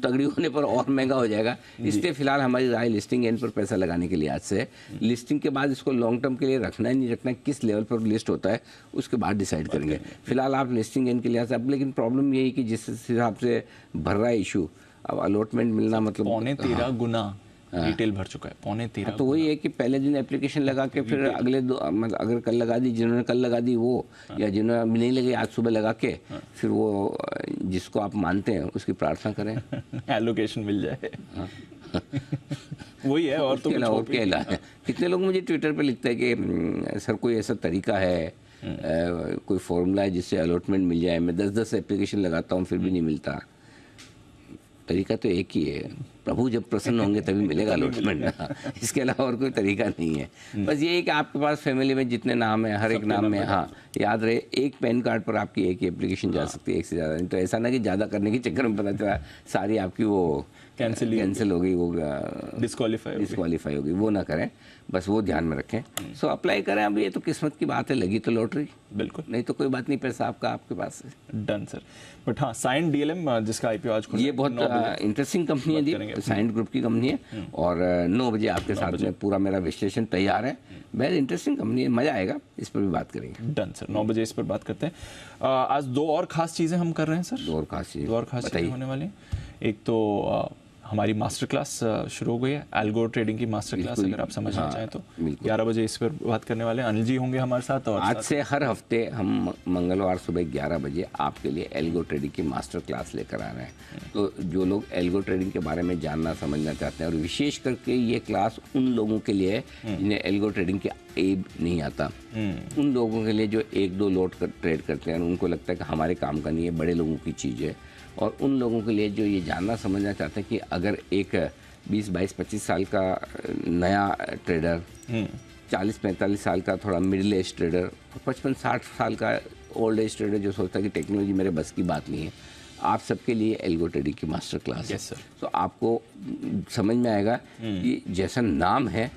तगड़ी होने पर और महंगा हो जाएगा, इसलिए फिलहाल हमारी राय लिस्टिंग एंड पर पैसा लगाने के लिए आज से है। लिस्टिंग के बाद इसको लॉन्ग टर्म के लिए रखना है नहीं रखना है, किस लेवल पर लिस्ट होता है उसके बाद डिसाइड करेंगे। फिलहाल आप लिस्टिंग एंड के लिए अब, लेकिन प्रॉब्लम यही कि जिस हिसाब से भर रहा है इशू, अब अलॉटमेंट मिलना मतलब 13.5 गुना रिटेल भर चुका है, 13.5। तो वही है कि पहले दिन एप्लीकेशन लगा के फिर अगले मतलब अगर कल लगा दी, जिन्होंने कल लगा दी वो, या जिन्होंने अभी नहीं लगी आज सुबह लगा के, फिर वो जिसको आप मानते हैं उसकी प्रार्थना करें, एलोकेशन मिल जाए। वही है, और तो क्या इलाज है। कितने लोग मुझे ट्विटर पे लिखते हैं कि सर कोई ऐसा तरीका है, कोई फॉर्मूला है जिससे अलॉटमेंट मिल जाए। मैं 10-10 एप्लीकेशन लगाता हूँ फिर भी नहीं मिलता। तरीका तो एक ही है, प्रभु जब प्रसन्न होंगे तभी मिलेगा अलॉटमेंट। इसके अलावा और कोई तरीका नहीं है। बस ये है कि आपके पास फैमिली में जितने नाम है, हर एक नाम में, हाँ याद रहे, एक पैन कार्ड पर आपकी एक ही एप्लीकेशन जा सकती है, एक से ज़्यादा नहीं। तो ऐसा ना कि ज़्यादा करने के चक्कर में पता चला सारी आपकी वो कैंसिल हो गई, वो डिस्क्वालीफाई हो गई, वो ना करें, बस वो ध्यान में रखें। सो अप्लाई करें। अब ये तो किस्मत की बात है, लगी तो लॉटरी, बिल्कुल, नहीं तो कोई बात नहीं, पैसा आपका आपके पास है। Done sir. बट हाँ, साइंट डीएलएम जिसका आईपीओ आज खुला, ये बहुत इंटरेस्टिंग कंपनी है दी, साइंट ग्रुप की कंपनी है, और 9 बजे आपके साथ में पूरा मेरा विश्लेषण तैयार है। वेरी इंटरेस्टिंग कंपनी है, मज़ा आएगा, इस पर भी बात करेंगे। डन सर, 9 बजे इस पर बात करते हैं। आज 2 और खास चीज़ें हम कर रहे हैं सर। 2 और खास चीज़ें होने वाली हैं। एक तो हमारी मास्टर क्लास शुरू हो गई है, एल्गो ट्रेडिंग की मास्टर क्लास, अगर आप समझना चाहें तो 11 बजे इस पर बात करने वाले हैं। अनिल जी होंगे हमारे साथ, और आज से हर हफ्ते हम मंगलवार सुबह 11 बजे आपके लिए एल्गो ट्रेडिंग की मास्टर क्लास लेकर आ रहे हैं। तो जो लोग एल्गो ट्रेडिंग के बारे में जानना समझना चाहते हैं, और विशेष करके ये क्लास उन लोगों के लिए है जिन्हें एल्गो ट्रेडिंग के एब नहीं आता, उन लोगों के लिए जो 1-2 लॉट ट्रेड करते हैं, उनको लगता है कि हमारे काम का नहीं है, बड़े लोगों की चीज़ है, और उन लोगों के लिए जो ये जानना समझना चाहते हैं कि अगर एक 20, 22, 25 साल का नया ट्रेडर, 40-45 साल का थोड़ा मिडिल एज ट्रेडर, और 55-60 साल का ओल्ड एज ट्रेडर जो सोचता है कि टेक्नोलॉजी मेरे बस की बात नहीं है, आप सबके लिए एल्गो ट्रेडिंग की मास्टर क्लास है। तो आपको समझ में आएगा कि जैसा नाम है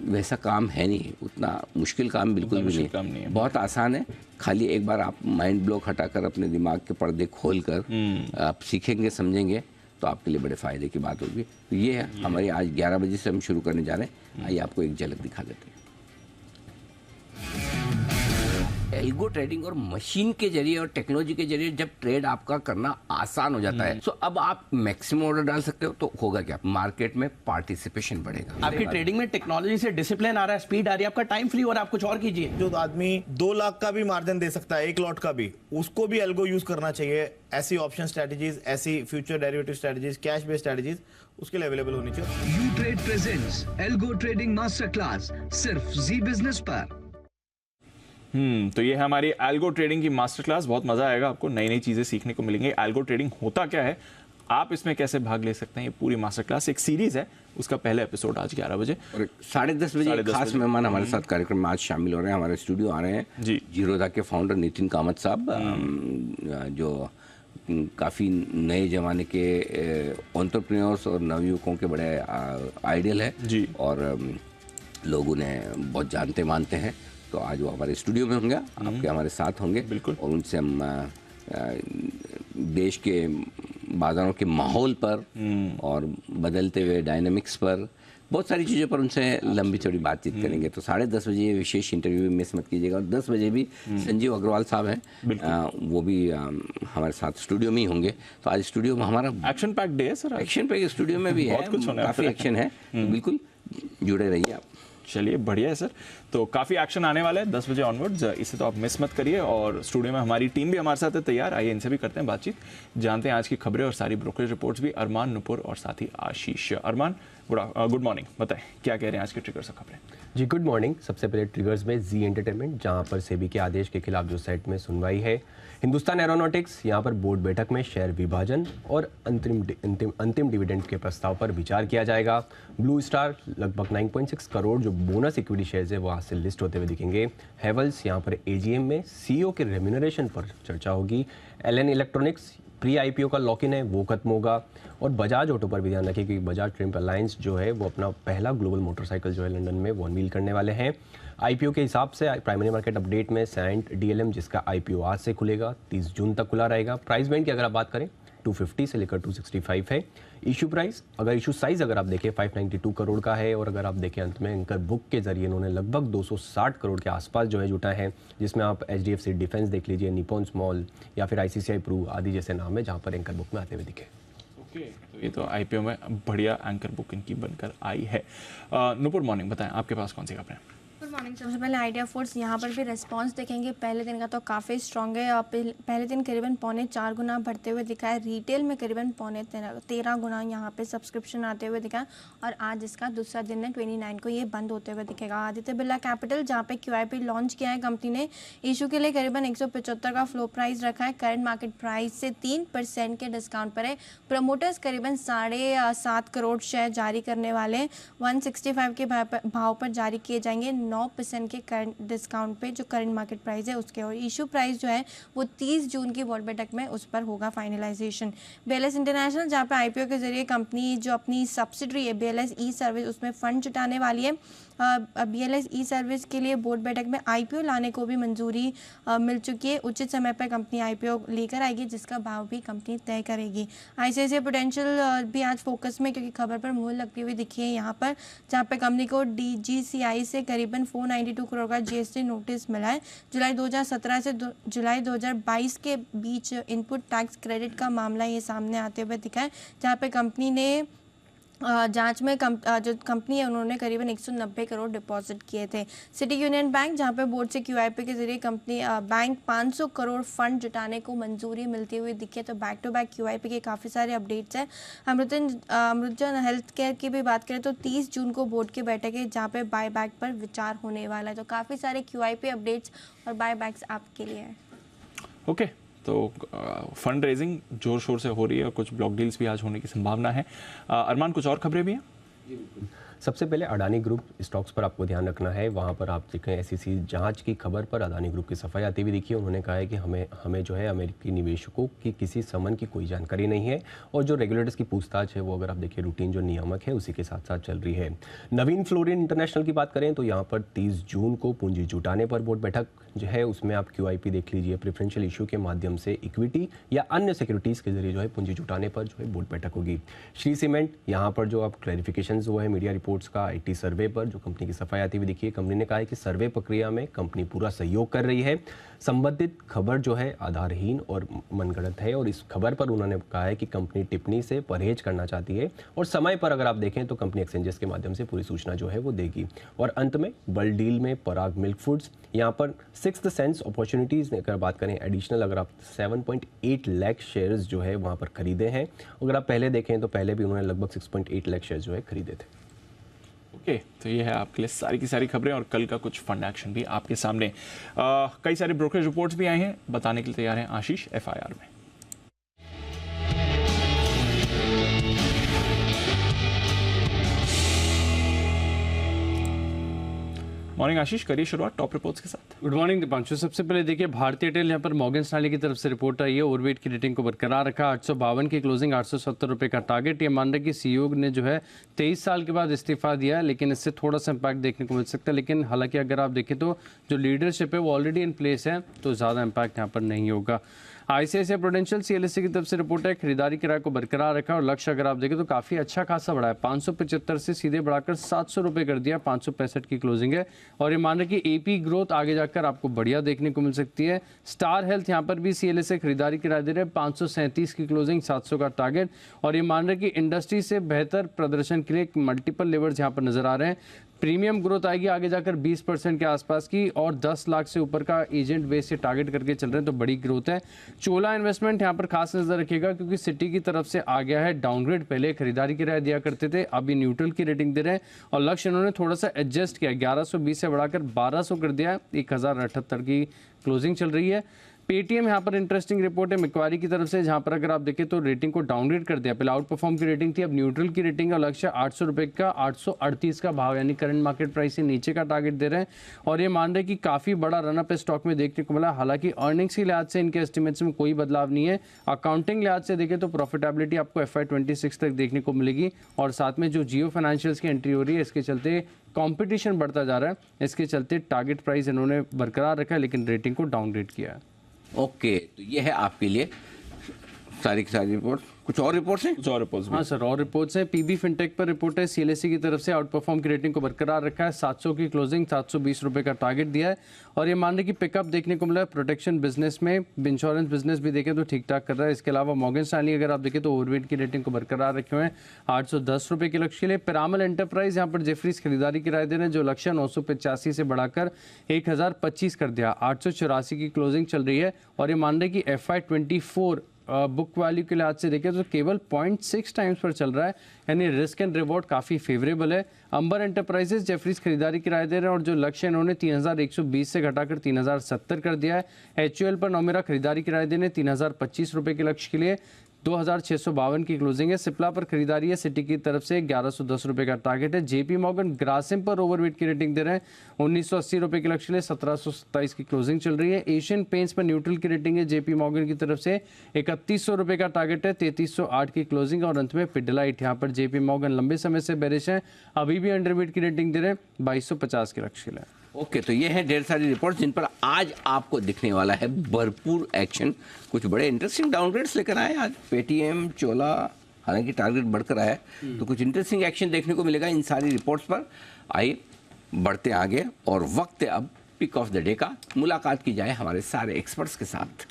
वैसा काम है नहीं, उतना मुश्किल काम बिल्कुल भी नहीं है, बहुत आसान है। खाली एक बार आप माइंड ब्लॉक हटाकर अपने दिमाग के पर्दे खोलकर आप सीखेंगे, समझेंगे, तो आपके लिए बड़े फ़ायदे की बात होगी। तो ये है हमारी आज 11 बजे से हम शुरू करने जा रहे हैं। आइए आपको एक झलक दिखा देते हैं। एल्गो ट्रेडिंग और मशीन के जरिए और टेक्नोलॉजी के जरिए जब ट्रेड आपका करना आसान हो जाता है, तो अब आप मैक्सिमम ऑर्डर डाल सकते हो, तो होगा क्या, मार्केट में पार्टिसिपेशन बढ़ेगा। आपकी ट्रेडिंग में टेक्नोलॉजी से डिसिप्लिन आ रहा है, स्पीड आ रही है, आपका टाइम फ्री हो रहा है, आप कुछ और कीजिए। जो आदमी 2 लाख का भी मार्जिन दे सकता है, 1 लॉट का भी, उसको भी एल्गो यूज करना चाहिए। ऐसी ऑप्शन स्ट्रेटजीज, ऐसी future derivative strategies, cash based strategies उसके लिए अवेलेबल होनी चाहिए। You trade presents algo trading master class सिर्फ जी बिजनेस पर। तो ये है हमारी एल्गो ट्रेडिंग की मास्टर क्लास। बहुत मजा आएगा आपको, नई नई चीजें सीखने को मिलेंगी। एल्गो ट्रेडिंग होता क्या है, आप इसमें कैसे भाग ले सकते हैं, ये पूरी मास्टर क्लास एक सीरीज है, उसका पहला एपिसोड आज 11 बजे और 10:30 बजे एक खास मेहमान हमारे साथ कार्यक्रम में आज शामिल हो रहे हैं, हमारे स्टूडियो आ रहे हैं जी। जीरोधा के फाउंडर नितिन कामत साहब, जो काफ़ी नए ज़माने के एंटरप्रेन्योर्स और नवयुवकों के बड़े आइडियल है जी। और लोग उन्हें बहुत जानते मानते हैं। तो आज वो हमारे स्टूडियो में होंगे, आपके हमारे साथ होंगे बिल्कुल। और उनसे हम देश के बाजारों के माहौल पर और बदलते हुए डायनामिक्स पर बहुत सारी चीज़ों पर उनसे लंबी चौड़ी बातचीत करेंगे। तो 10:30 बजे ये विशेष इंटरव्यू मिस मत कीजिएगा। और 10 बजे भी संजीव अग्रवाल साहब हैं, वो भी हमारे साथ स्टूडियो में ही होंगे। तो आज स्टूडियो में हमारा एक्शन पैक डे है सर आज। एक्शन पे स्टूडियो में भी है, बहुत कुछ होने काफ़ी वाला है। एक्शन है, तो बिल्कुल जुड़े रहिए आप। चलिए बढ़िया है सर, तो काफ़ी एक्शन आने वाला है 10 बजे ऑनवर्ड्स, इसे तो आप मिस मत करिए। और स्टूडियो में हमारी टीम भी हमारे साथ है तैयार, आइए इनसे भी करते हैं बातचीत, जानते हैं आज की खबरें और सारी ब्रोकरेज रिपोर्ट्स भी। अरमान, नुपुर और साथ ही आशीष। अरमान, गुड मॉर्निंग, बताएं क्या कह रहे हैं आज के ट्रिगर्स और खबरें। जी गुड मॉर्निंग। सबसे पहले ट्रिगर्स में जी एंटरटेनमेंट, जहां पर सेबी के आदेश के खिलाफ जो सेट में सुनवाई है। हिंदुस्तान एरोनॉटिक्स, यहां पर बोर्ड बैठक में शेयर विभाजन और अंतिम डिविडेंड के प्रस्ताव पर विचार किया जाएगा। ब्लू स्टार, लगभग 9.6 करोड़ जो बोनस इक्विटी शेयर्स है वो आज से लिस्ट होते हुए दिखेंगे। हेवल्स, यहां पर एजीएम में सीईओ के रेम्यूनरेशन पर चर्चा होगी। एलएन इलेक्ट्रॉनिक्स, प्री आईपीओ का लॉक इन है वो खत्म होगा। और बजाज ऑटो पर भी ध्यान रखिए कि बजाज ट्रिम्प अलायंस जो है वो अपना पहला ग्लोबल मोटरसाइकिल जो है लंदन में वो अनवील करने वाले हैं। आईपीओ के हिसाब से प्राइमरी मार्केट अपडेट में सैंट डीएलएम, जिसका आईपीओ आज से खुलेगा, 30 जून तक खुला रहेगा। प्राइस बैंड की अगर आप बात करें 250 से लेकर 265 है। इशू प्राइस, अगर इशू साइज अगर आप देखें 592 करोड़ का है। और अगर आप देखें अंत में एंकर बुक के जरिए इन्होंने लगभग 260 करोड़ के आसपास जो है जुटा है, जिसमें आप एचडीएफसी डिफेंस देख लीजिए, निपॉन स्मॉल या फिर आईसीसीआई प्रू आदि जैसे नाम है जहां पर एंकर बुक में आते हुए दिखे। ओके, तो ये तो आईपीओ में बढ़िया एंकर बुक इनकी बनकर आई है। नुपुर, मॉर्निंग, बताएं आपके पास कौन सी खबरें। Good morning. सबसे पहले आइडिया फूड्स, यहाँ पर भी रिस्पांस देखेंगे पहले दिन का तो काफ़ी स्ट्रॉन्ग है। और पहले दिन करीबन 4.25 गुना बढ़ते हुए दिखा है। रिटेल में करीबन 13 गुना यहाँ पे सब्सक्रिप्शन आते हुए दिखा है। और आज इसका दूसरा दिन है 29 को ये बंद होते हुए दिखेगा। आदित्य बिरला कैपिटल, जहाँ पे QIP लॉन्च किया है कंपनी ने, इशू के लिए करीबन 175 का फ्लो प्राइस रखा है। करंट मार्केट प्राइस से 3% के डिस्काउंट पर है। प्रमोटर्स करीबन 7.5 करोड़ शेयर जारी करने वाले 165 के भाव पर जारी किए जाएंगे, 9% के करंट डिस्काउंट पे जो करंट मार्केट प्राइस है उसके। और इशू प्राइस जो है वो 30 जून की बोर्ड बैठक में उस पर होगा फाइनलाइजेशन। BLS इंटरनेशनल, जहाँ पे आईपीओ के जरिए कंपनी जो अपनी सब्सिडरी है BLS ई सर्विस, उसमें फंड जुटाने वाली है। BLS ई सर्विस के लिए बोर्ड बैठक में आईपीओ लाने को भी मंजूरी मिल चुकी है। उचित समय पर कंपनी आईपीओ लेकर आएगी, जिसका भाव भी कंपनी तय करेगी। ICICI प्रूडेंशियल भी आज फोकस में, क्योंकि खबर पर मुहर लगती हुई दिखी है यहाँ पर, जहाँ पे कंपनी को DGCI से करीबन 492 करोड़ का GST नोटिस मिला है। जुलाई 2017 से जुलाई 2022 के बीच इनपुट टैक्स क्रेडिट का मामला ये सामने आते हुए दिखा है, जहाँ पे कंपनी ने जांच में जो कंपनी है उन्होंने करीबन 190 करोड़ डिपॉजिट किए थे। सिटी यूनियन बैंक, जहां पे बोर्ड से QIP के जरिए कंपनी बैंक 500 करोड़ फंड जुटाने को मंजूरी मिलती हुई दिखी है। तो बैक टू बैक QIP के काफ़ी सारे अपडेट्स हैं। अमृतजन हेल्थ केयर की भी बात करें तो 30 जून को बोर्ड की बैठक है, जहाँ पे बाय बैक पर विचार होने वाला है। तो काफ़ी सारे QIP अपडेट्स और बाय बैक्स आपके लिए है। ओके, तो फंड रेजिंग जोर शोर से हो रही है और कुछ ब्लॉक डील्स भी आज होने की संभावना है। अरमान, कुछ और खबरें भी हैं। सबसे पहले अडानी ग्रुप स्टॉक्स पर आपको ध्यान रखना है। वहाँ पर आप देखें SEC जांच की खबर पर अडानी ग्रुप की सफाई आती हुई दिखी है। उन्होंने कहा है कि हमें जो है अमेरिकी निवेशकों की किसी समन की कोई जानकारी नहीं है, और जो रेगुलेटर्स की पूछताछ है वो अगर आप देखिए रूटीन जो नियामक है उसी के साथ साथ चल रही है। नवीन फ्लोरिन इंटरनेशनल की बात करें तो यहाँ पर 30 जून को पूंजी जुटाने पर बोर्ड बैठक जो है उसमें आप QIP देख लीजिए, प्रेफरेंशियल इशू के माध्यम से इक्विटी या अन्य सिक्योरिटीज़ के जरिए जो है पूंजी जुटाने पर जो है बोर्ड बैठक होगी। श्री सीमेंट, यहाँ पर जो आप क्लैरिफिकेशन वो है मीडिया रिपोर्ट्स का IT सर्वे पर जो कंपनी की सफाई आती हुई दिखी है। कंपनी ने कहा है कि सर्वे प्रक्रिया में कंपनी पूरा सहयोग कर रही है। संबंधित खबर जो है आधारहीन और मनगढ़ंत है, और इस खबर पर उन्होंने कहा है कि कंपनी टिप्पणी से परहेज करना चाहती है और समय पर अगर आप देखें तो कंपनी एक्सचेंजेस के माध्यम से पूरी सूचना जो है वो देगी। और अंत में बल्क डील में पराग मिल्क फूड्स, यहाँ पर सिक्स्थ सेंस अपॉर्चुनिटीज़ अगर बात करें एडिशनल, अगर आप 7.8 लाख शेयर्स जो है वहाँ पर खरीदे हैं। अगर आप पहले देखें तो पहले भी उन्होंने लगभग 6.8 लाख शेयर्स जो है खरीदे थे। ओके, तो ये है आपके लिए सारी की सारी खबरें और कल का कुछ फंड एक्शन भी आपके सामने। कई सारे ब्रोकरेज रिपोर्ट्स भी आए हैं, बताने के लिए तैयार हैं आशीष FIR में। मॉर्निंग आशीष, करिए शुरुआत टॉप रिपोर्ट्स के साथ। Good morning Deepanshu. सबसे पहले देखिए भारतीय एयरटेल यहाँ पर मॉर्गन स्टैनली की तरफ से रिपोर्ट आई है। ओवरवेट की रेटिंग को बरकरार रखा, 852 की क्लोजिंग, 870 रुपये का टारगेट। ये मान रहे कि CEO ने जो है 23 साल के बाद इस्तीफा दिया है, लेकिन इससे थोड़ा सा इम्पैक्ट देखने को मिल सकता है। लेकिन हालांकि अगर आप देखें तो जो लीडरशिप है वो ऑलरेडी इन प्लेस है, तो ज़्यादा इम्पैक्ट यहाँ पर नहीं होगा। ICICI प्रूडेंशियल CLSA की तरफ से रिपोर्ट है, खरीदारी किराए को बरकरार रखा और लक्ष्य अगर आप देखें तो काफ़ी अच्छा खासा बढ़ा है, 575 से सीधे बढ़ाकर 700 रुपये कर दिया, 565 की क्लोजिंग है। और ये मान रहे कि AP ग्रोथ आगे जाकर आपको बढ़िया देखने को मिल सकती है। स्टार हेल्थ यहाँ पर भी CLSA खरीदारी किराए दे रहे हैं, 537 की क्लोजिंग, 700 का टारगेट। और ये मान रहे कि इंडस्ट्री से बेहतर प्रदर्शन के लिए मल्टीपल लेवर्स यहाँ पर नजर आ रहे हैं। प्रीमियम ग्रोथ आएगी आगे जाकर 20% के आसपास की, और 10 लाख से ऊपर का एजेंट बेस से टारगेट करके चल रहे हैं, तो बड़ी ग्रोथ है। चोला इन्वेस्टमेंट यहाँ पर खास नजर रखिएगा, क्योंकि सिटी की तरफ से आ गया है डाउनग्रेड। पहले खरीदारी किराया दिया करते थे, अभी न्यूट्रल की रेटिंग दे रहे हैं, और लक्ष्य इन्होंने थोड़ा सा एडजस्ट किया, 1120 से बढ़ाकर 1200 कर दिया, 1078 की क्लोजिंग चल रही है। पेटीएम यहाँ पर इंटरेस्टिंग रिपोर्ट है मैक्वारी की तरफ से, जहाँ पर अगर आप देखें तो रेटिंग को डाउनग्रेड कर दिया। पहले आउट परफॉर्म की रेटिंग थी, अब न्यूट्रल की रेटिंग है। लक्ष्य 800 रुपये का 838 का भाव, यानी करंट मार्केट प्राइस से नीचे का टारगेट दे रहे हैं। और ये मान रहे हैं कि काफ़ी बड़ा रनअप स्टॉक में देखने को मिला। हालांकि अर्निंग्स के लिहाज से इनके एस्टिमेट्स में कोई बदलाव नहीं है। अकाउंटिंग लिहाज से देखें तो प्रॉफिटेबिलिटी आपको FY26 तक देखने को मिलेगी। और साथ में जो जियो फाइनेंशियल्स की एंट्री हो रही है, इसके चलते कंपटीशन बढ़ता जा रहा है, इसके चलते टारगेट प्राइस इन्होंने बरकरार रखा है, लेकिन रेटिंग को डाउनग्रेड किया है। ओके, तो ये है आपके लिए सारी की सारी रिपोर्ट। कुछ और रिपोर्ट्स हैं? कुछ और रिपोर्ट्स हाँ सर, और रिपोर्ट्स हैं। PB फिनटेक पर रिपोर्ट है, CLSA की तरफ से आउट परफॉर्म की रेटिंग को बरकरार रखा है, 700 की क्लोजिंग, 720 रुपये का टारगेट दिया है। और ये मान रहे कि पिकअप देखने को मिला है प्रोटेक्शन बिजनेस में, इंश्योरेंस बिजनेस भी देखें तो ठीक ठाक कर रहा है। इसके अलावा मॉर्गन स्टैनली अगर आप देखें तो ओवरवेट की रेटिंग को बरकरार रखे हुए हैं, 810 रुपये के लक्ष्य के लिए। पिरामल एंटरप्राइज यहाँ पर जेफरीज खरीदारी किराए दे रहे हैं, जो लक्ष्य 985 से बढ़ाकर 1025 कर दिया, 884 की क्लोजिंग चल रही है। और ये मान रहे कि FY24 बुक वैल्यू के लिहाज से देखें तो केवल 0.6 टाइम्स पर चल रहा है, यानी रिस्क एंड रिवॉर्ड काफ़ी फेवरेबल है। अंबर एंटरप्राइजेज जेफरीज खरीदारी किराए दे रहे हैं, और जो लक्ष्य इन्होंने 3120 से घटाकर 3070 कर दिया है। HUL पर नोमेरा खरीदारी किराए देने 3025 रुपये के लक्ष्य के लिए, 2652 की क्लोजिंग है। सिप्ला पर खरीदारी है सिटी की तरफ से, 1110 रुपये का टारगेट है। JP मॉर्गन ग्रासिम पर ओवरवेट की रेटिंग दे रहे हैं, 1980 रुपये के लक्ष्य के लिए, 1727 की क्लोजिंग चल रही है। एशियन पेंट्स पर न्यूट्रल की रेटिंग है JP मॉर्गन की तरफ से, 3100 रुपये का टारगेट है, 3308 की क्लोजिंग। और अंत में पिडिलाइट, यहाँ पर JP मॉर्गन लंबे समय से बेरिश है, अभी भी अंडरवेट की रेटिंग दे रहे हैं, 2250 के लक्ष्य के लिए। ओके, तो ये है ढेर सारी रिपोर्ट जिन पर आज आपको दिखने वाला है भरपूर एक्शन। कुछ बड़े इंटरेस्टिंग डाउनग्रेड्स लेकर आए आज पेटीएम, चोला, हालांकि टारगेट बढ़कर आया है, तो कुछ इंटरेस्टिंग एक्शन देखने को मिलेगा इन सारी रिपोर्ट्स पर। आइए बढ़ते आगे, और वक्त है अब पिक ऑफ द डे का। मुलाकात की जाए हमारे सारे एक्सपर्ट्स के साथ।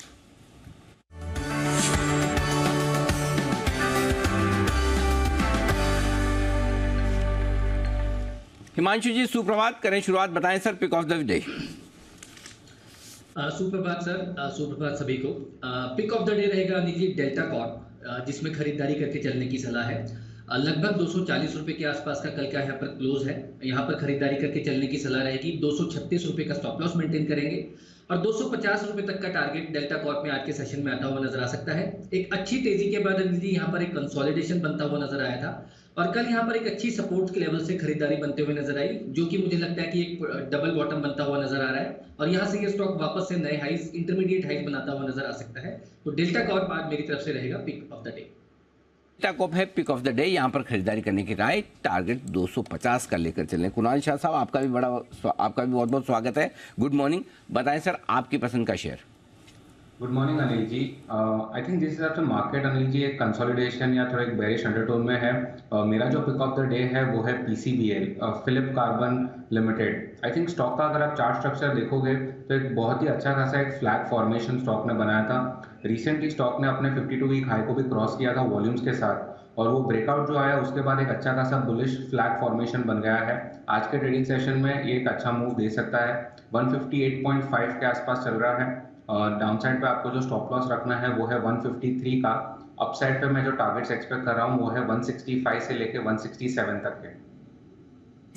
हिमांशु जी, सुप्रभात, करें शुरुआत, बताएं sir pick of the day. सुप्रभात सर, सुप्रभात सभी को। पिक ऑफ द डे रहेगा निजी डेल्टा कॉर्प, जिसमें खरीदारी करके चलने की सलाह है। लगभग 240 रुपए के आसपास का कल का यहाँ पर क्लोज है। यहाँ पर खरीदारी करके चलने की सलाह रहेगी। 236 रुपए का स्टॉप लॉस मेंटेन करेंगे, और 250 रुपए तक का टारगेट डेल्टा कॉर्प में आज के सेशन में आता हुआ नजर आ सकता है। एक अच्छी तेजी के बाद निजी यहाँ पर एक कंसोलिडेशन बनता हुआ नजर आया था, और कल यहाँ पर एक अच्छी सपोर्ट के लेवल से खरीदारी बनते हुए नजर आई, जो कि मुझे लगता है कि एक डबल बॉटम बनता हुआ नजर आ रहा है, और यहाँ से ये स्टॉक वापस से नए हाइज, इंटरमीडिएट हाइज बनाता हुआ नजर आ सकता है। तो डेल्टा कॉर्प आज मेरी तरफ से रहेगा pick of the day. Delta Corp है पिक ऑफ द डे, यहाँ पर खरीदारी करने की राय, टारगेट 250 का लेकर चलें। कुणाल शाह साहब, आपका भी बहुत बहुत स्वागत है। गुड मॉर्निंग, बताएं सर आपकी पसंद का share. Good morning Anil ji. I think जिस हिसाब से मार्केट अनिल जी एक कंसोलिडेशन या थोड़ा एक बेरिश अंडरटोन में है, मेरा जो पिक ऑफ द डे है वो है PCBL, Philip Carbon Limited. I think stock का अगर आप चार्ट स्ट्रक्चर देखोगे तो एक बहुत ही अच्छा खासा एक फ्लैग फॉर्मेशन स्टॉक ने बनाया था। रिसेंटली स्टॉक ने अपने 52 वीक हाई को भी क्रॉस किया था वॉल्यूम्स के साथ, और वो ब्रेकआउट जो आया उसके बाद एक अच्छा खासा बुलिश फ्लैग फॉर्मेशन बन गया है। आज के ट्रेडिंग सेशन में ये एक अच्छा मूव दे सकता है। 158.5 के आसपास चल रहा है। डाउनसाइड पे आपको जो स्टॉप लॉस रखना है वो है 153 का। अपसाइड पे मैं जो टारगेट्स एक्सपेक्ट कर रहा हूँ वो है 165 से लेके 167 तक के।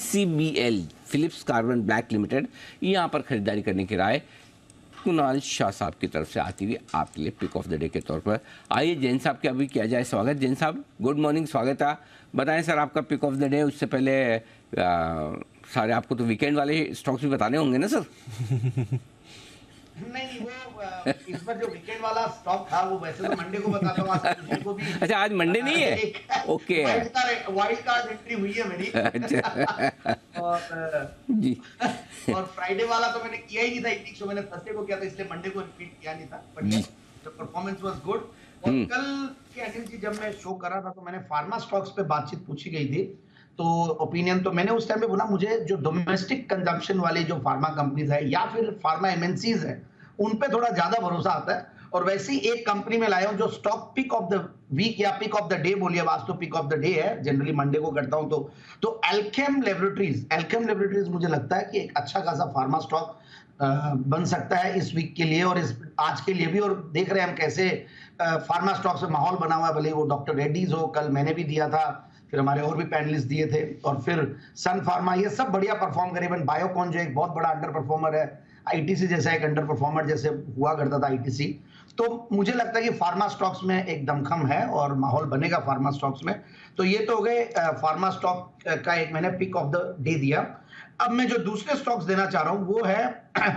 CBL Phillips Carbon Black Limited, यहाँ पर खरीदारी करने की राय कुणाल शाह साहब की तरफ से आती हुई आपके लिए पिक ऑफ द डे के तौर पर। आइए जैन साहब के अभी किया जाए स्वागत। जैन साहब गुड मॉर्निंग, स्वागत है। बताएं सर आपका पिक ऑफ द डे। उससे पहले सारे आपको तो वीकेंड वाले स्टॉक्स भी बताने होंगे ना सर? नहीं वो इस पर जो वीकेंड वाला स्टॉक था वो वैसे तो मंडे को बताता हूँ, आज को भी। अच्छा आज मंडे नहीं है, ओके। वाइल्ड कार्ड एंट्री हुई है मेरी। अच्छा और जी। और फ्राइडे वाला तो मैंने किया ही नहीं था, इवनिंग शो मैंने थर्सडे को किया था, इसलिए मंडे को रिपीट किया नहीं था। But the performance was good. और कल के अनिल जी जब मैं शो कर रहा था तो मैंने फार्मा स्टॉक्स पे बातचीत पूछी गई थी, तो ओपिनियन तो मैंने उस टाइम पे बोला मुझे जो डोमेस्टिक कंजम्पशन वाली जो फार्मा कंपनीज है या फिर फार्मा एमएनसीज है उन पे थोड़ा ज्यादा भरोसा आता है। और वैसे ही एक कंपनी में लाया हूं जो stock pick of the week या पिक ऑफ द डे बोलिए, आज तो पिक ऑफ द डे है, जनरली मंडे को करता हूं। तो अल्केम लेबोरेटरीज मुझे लगता है कि एक अच्छा खासा फार्मा स्टॉक बन सकता है इस वीक के लिए और इस आज के लिए भी। और देख रहे हैं हम कैसे फार्मा स्टॉक्स में माहौल बना हुआ है, भले वो डॉक्टर रेड्डीज हो, कल मैंने भी दिया था, फिर हमारे और भी पैनलिस्ट दिए थे, और फिर सन फार्मा, ये सब बढ़िया परफॉर्म करे। इवन बायोकॉन जो एक बहुत बड़ा अंडर परफॉर्मर है, आईटीसी जैसा एक अंडर परफॉर्मर जैसे हुआ करता था आईटीसी। तो मुझे लगता है कि फार्मा स्टॉक्स में एक दमखम है और माहौल बनेगा फार्मा स्टॉक्स में। तो ये तो हो गए फार्मा स्टॉक का एक मैंने पिक ऑफ द डे दिया। अब मैं जो दूसरे स्टॉक्स देना चाह रहा हूं वो है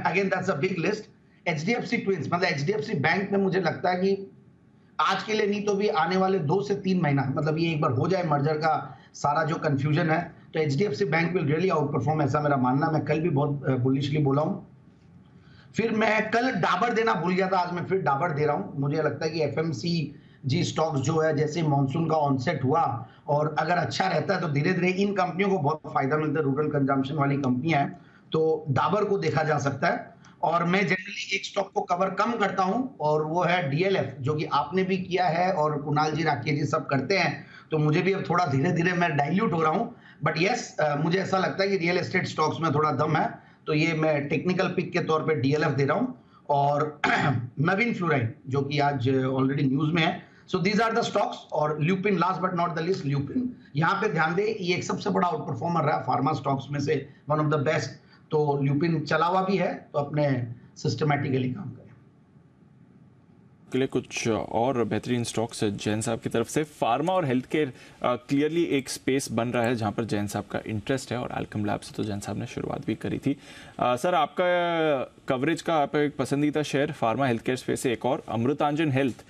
again that's a big list, HDFC twins. मतलब एचडीएफसी बैंक में मुझे लगता है कि आज के लिए नहीं तो भी आने वाले 2 से 3 महीना, मतलब ये एक बार हो जाए मर्जर का सारा जो कंफ्यूजन है, तो HDFC bank will really out perform, ऐसा मेरा मानना। मैं कल भी बहुत बुलिशली बोला हूं। फिर मैं कल डाबर देना भूल गया था, आज मैं फिर डाबर दे रहा हूं। मुझे लगता है कि एफएमसीजी स्टॉक्स जो है, जैसे मॉनसून का ऑनसेट हुआ और अगर अच्छा रहता है तो धीरे धीरे इन कंपनियों को बहुत फायदा मिलता है, रूरल कंजम्पशन वाली कंपनियां हैं, तो डाबर को देखा जा सकता है। और मैं जनरली एक स्टॉक को कवर कम करता हूं और वो है डीएलएफ, जो कि आपने भी किया है और कुणाल जी, राकेश जी सब करते हैं, तो मुझे भी अब थोड़ा धीरे धीरे मैं डाइल्यूट हो रहा हूं। बट यस, मुझे ऐसा लगता है कि रियल एस्टेट स्टॉक्स में थोड़ा दम है, तो ये मैं टेक्निकल पिक के तौर पे डीएलएफ दे रहा हूं। और नवीन फ्लोराइन जो कि आज ऑलरेडी न्यूज में है। So these are the stocks. और Lupin, last but not the list, Lupin यहाँ पे ध्यान दे, ये एक सबसे बड़ा आउट परफॉर्मर रहा फार्मा स्टॉक्स में से, वन ऑफ द बेस्ट। तो ल्यूपिन चला हुआ भी है, तो अपने सिस्टमैटिकली काम करें। के लिए कुछ और बेहतरीन स्टॉक्स जैन साहब की तरफ से। फार्मा और हेल्थ केयर क्लियरली एक स्पेस बन रहा है जहां पर जैन साहब का इंटरेस्ट है, और अल्केम लैब से तो जैन साहब ने शुरुआत भी करी थी। सर आपका कवरेज का आपका एक पसंदीदा share pharma health care space से एक और अमृतांजन हेल्थ,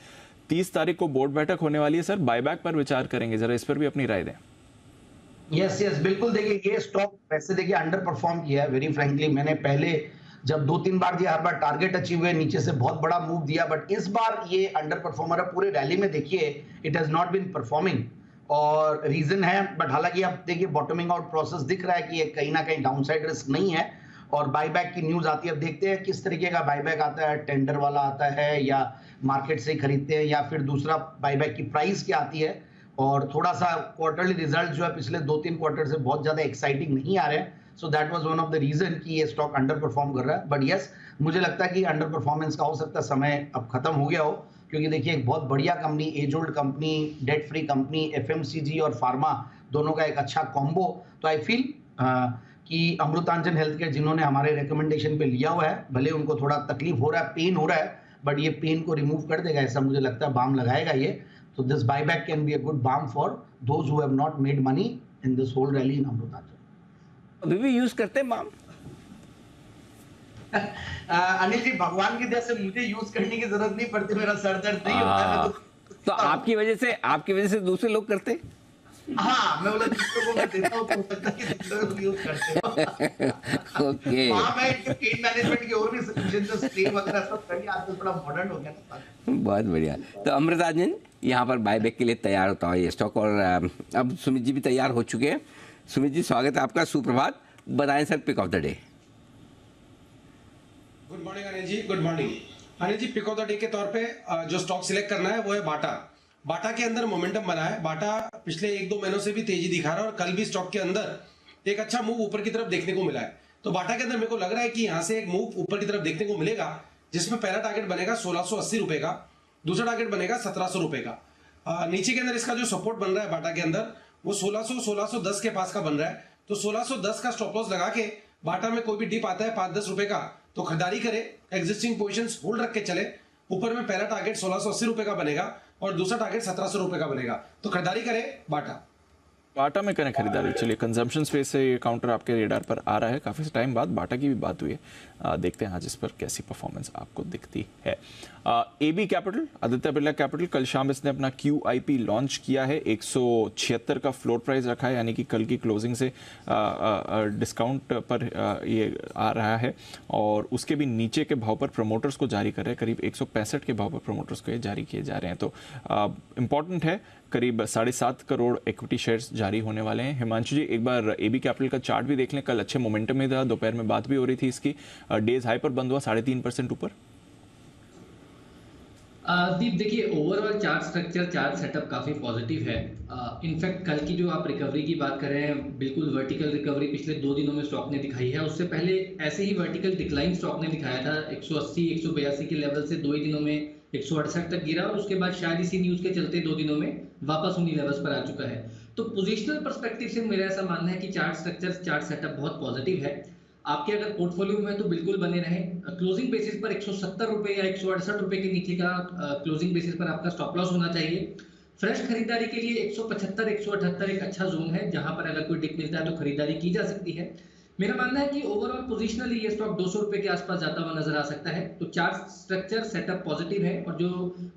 30 तारीख को बोर्ड बैठक होने वाली है सर, बायबैक पर विचार करेंगे, जरा इस पर भी अपनी राय दें। यस बिल्कुल। देखिए ये स्टॉक वैसे देखिए अंडर परफॉर्म किया है, वेरी फ्रैंकली। मैंने पहले जब 2-3 बार दिया, हर बार टारगेट अचीव हुए, नीचे से बहुत बड़ा मूव दिया, बट इस बार ये अंडर परफॉर्मर है। पूरे रैली में देखिए it has not been performing, और रीजन है, बट हालांकि आप देखिए बॉटमिंग आउट प्रोसेस दिख रहा है कि ये कहीं ना कहीं डाउनसाइड रिस्क नहीं है, और बायबैक की न्यूज आती है। अब देखते हैं किस तरीके का बायबैक आता है, टेंडर वाला आता है या मार्केट से खरीदते हैं, या फिर दूसरा बायबैक की प्राइस क्या आती है। और थोड़ा सा क्वार्टरली रिजल्ट जो है पिछले 2-3 क्वार्टर से बहुत ज्यादा एक्साइटिंग नहीं आ रहे हैं, so that was one of the reason कि ये स्टॉक अंडर परफॉर्म कर रहा है। बट यस, मुझे लगता है कि अंडर परफॉर्मेंस का हो सकता है समय अब खत्म हो गया हो, क्योंकि देखिए एक बहुत बढ़िया company, age old company, debt free company, FMCG और फार्मा दोनों का एक अच्छा कॉम्बो। तो आई फील कि अमृतांजन हेल्थ केयर जिन्होंने हमारे रिकमेंडेशन पे लिया हुआ है, भले उनको थोड़ा तकलीफ हो रहा है, पेन हो रहा है, बट ये पेन को रिमूव कर देगा, ऐसा मुझे लगता है, बाम लगाएगा ये। So this buyback can be a good balm for those who have not made money in this whole rally in Amrutanchal. अभी भी यूज करते हैं माम? अनिल जी, भगवान की दया से मुझे यूज करने की जरूरत नहीं पड़ती, मेरा सर दर्द नहीं होता है। तो आपकी वजह से दूसरे लोग करते? हाँ, मैं बोला दूसरों को मैं देता हूँ, तो हो सकता है कि दूसरे लोग यूज करते हो। ओके। हाँ, मैं इनके पेन मैनेजमेंट की और भी सॉल्यूशन, जो स्प्रे वगैरह सब करिए, आजकल थोड़ा मॉडर्न हो गया ना। बहुत बढ़िया। तो अमृतांजन यहाँ पर बायबैक के लिए तैयार होता है ये स्टॉक, और अब सुमित जी भी तैयार हो चुके हैं। सुमित जी स्वागत है आपका, सुप्रभात। बताएं sir pick of the day. Good morning Anil ji, good morning Anil ji. Pick of the day के तौर पे जो स्टॉक सिलेक्ट करना है वो है बाटा। बाटा के अंदर मोमेंटम बना है, बाटा पिछले 1-2 महीनों से भी तेजी दिखा रहा है, और कल भी स्टॉक के अंदर एक अच्छा मूव ऊपर की तरफ देखने को मिला है। तो बाटा के अंदर मेरे को लग रहा है कि यहाँ से एक मूव ऊपर की तरफ देखने को मिलेगा, जिसमें पहला टारगेट बनेगा 1680 रुपए का, दूसरा टारगेट बनेगा 1700 रुपए का। नीचे के अंदर इसका जो सपोर्ट बन रहा है बाटा के अंदर वो 1600-1610 के पास का बन रहा है। तो 1610 का स्टॉप लॉस लगा के बाटा में कोई भी डिप आता है 5-10 रुपए का तो खरीदारी करे, एग्जिस्टिंग पोजीशंस होल्ड रख के चले। ऊपर में पहला टारगेट 1680 रुपए का बनेगा और दूसरा टारगेट 1700 रुपए का बनेगा, तो खरीदारी करे बाटा में करें खरीदारी। चलिए, कंजम्पशन स्पेस से ये काउंटर आपके रेडार पर आ रहा है। काफ़ी टाइम बाद बाटा की भी बात हुई है, देखते हैं आज इस पर कैसी परफॉर्मेंस आपको दिखती है। AB capital, Aditya Birla capital, कल शाम इसने अपना QIP लॉन्च किया है। 176 का फ्लोर प्राइस रखा है, यानी कि कल की क्लोजिंग से डिस्काउंट पर ये आ रहा है और उसके भी नीचे के भाव पर प्रमोटर्स को जारी कर रहे हैं। करीब 165 के भाव पर प्रमोटर्स को ये जारी किए जा रहे हैं। तो इम्पॉर्टेंट है, करीब 7.5 करोड़ इक्विटी शेयर्स जारी होने वाले हैं। हिमांशु जी, एक बार AB कैपिटल का चार्ट भी देख लें। कल अच्छे मोमेंटम में था, दोपहर में बात भी हो रही थी इसकी। डेज हाई पर बंद हुआ 3.5% ऊपर। दीप, देखिए overall chart structure, chart setup काफ़ी पॉजिटिव है। इनफैक्ट कल की जो आप रिकवरी की बात कर रहे हैं, बिल्कुल वर्टिकल रिकवरी पिछले 2 दिनों में स्टॉक ने दिखाई है। उससे पहले ऐसे ही वर्टिकल डिक्लाइन स्टॉक ने दिखाया था। 180 182 के लेवल से 2 ही दिनों में 168 तक गिरा और उसके बाद शायद इसी न्यूज़ के चलते 2 दिनों में वापस उन्हीं लेवल्स पर आ चुका है। तो पोजिशनल परस्पेक्टिव से मेरा ऐसा मानना है कि चार्ट स्ट्रक्चर, चार्ट सेटअप बहुत पॉजिटिव है। आपके अगर पोर्टफोलियो में तो बिल्कुल बने रहें। क्लोजिंग बेसिस पर 170 रुपए या 168 रुपए के नीचे का क्लोजिंग बेसिस पर आपका स्टॉप लॉस होना चाहिए। फ्रेश खरीदारी के लिए 175 178 एक अच्छा जोन है, जहां पर अगर कोई डिप मिलता है तो खरीदारी की जा सकती है। मेरा मानना है कि ओवरऑल पोजिशनली ये स्टॉक 200 रुपए के आसपास जाता हुआ नजर आ सकता है। तो चार्ट स्ट्रक्चर सेटअप पॉजिटिव है और जो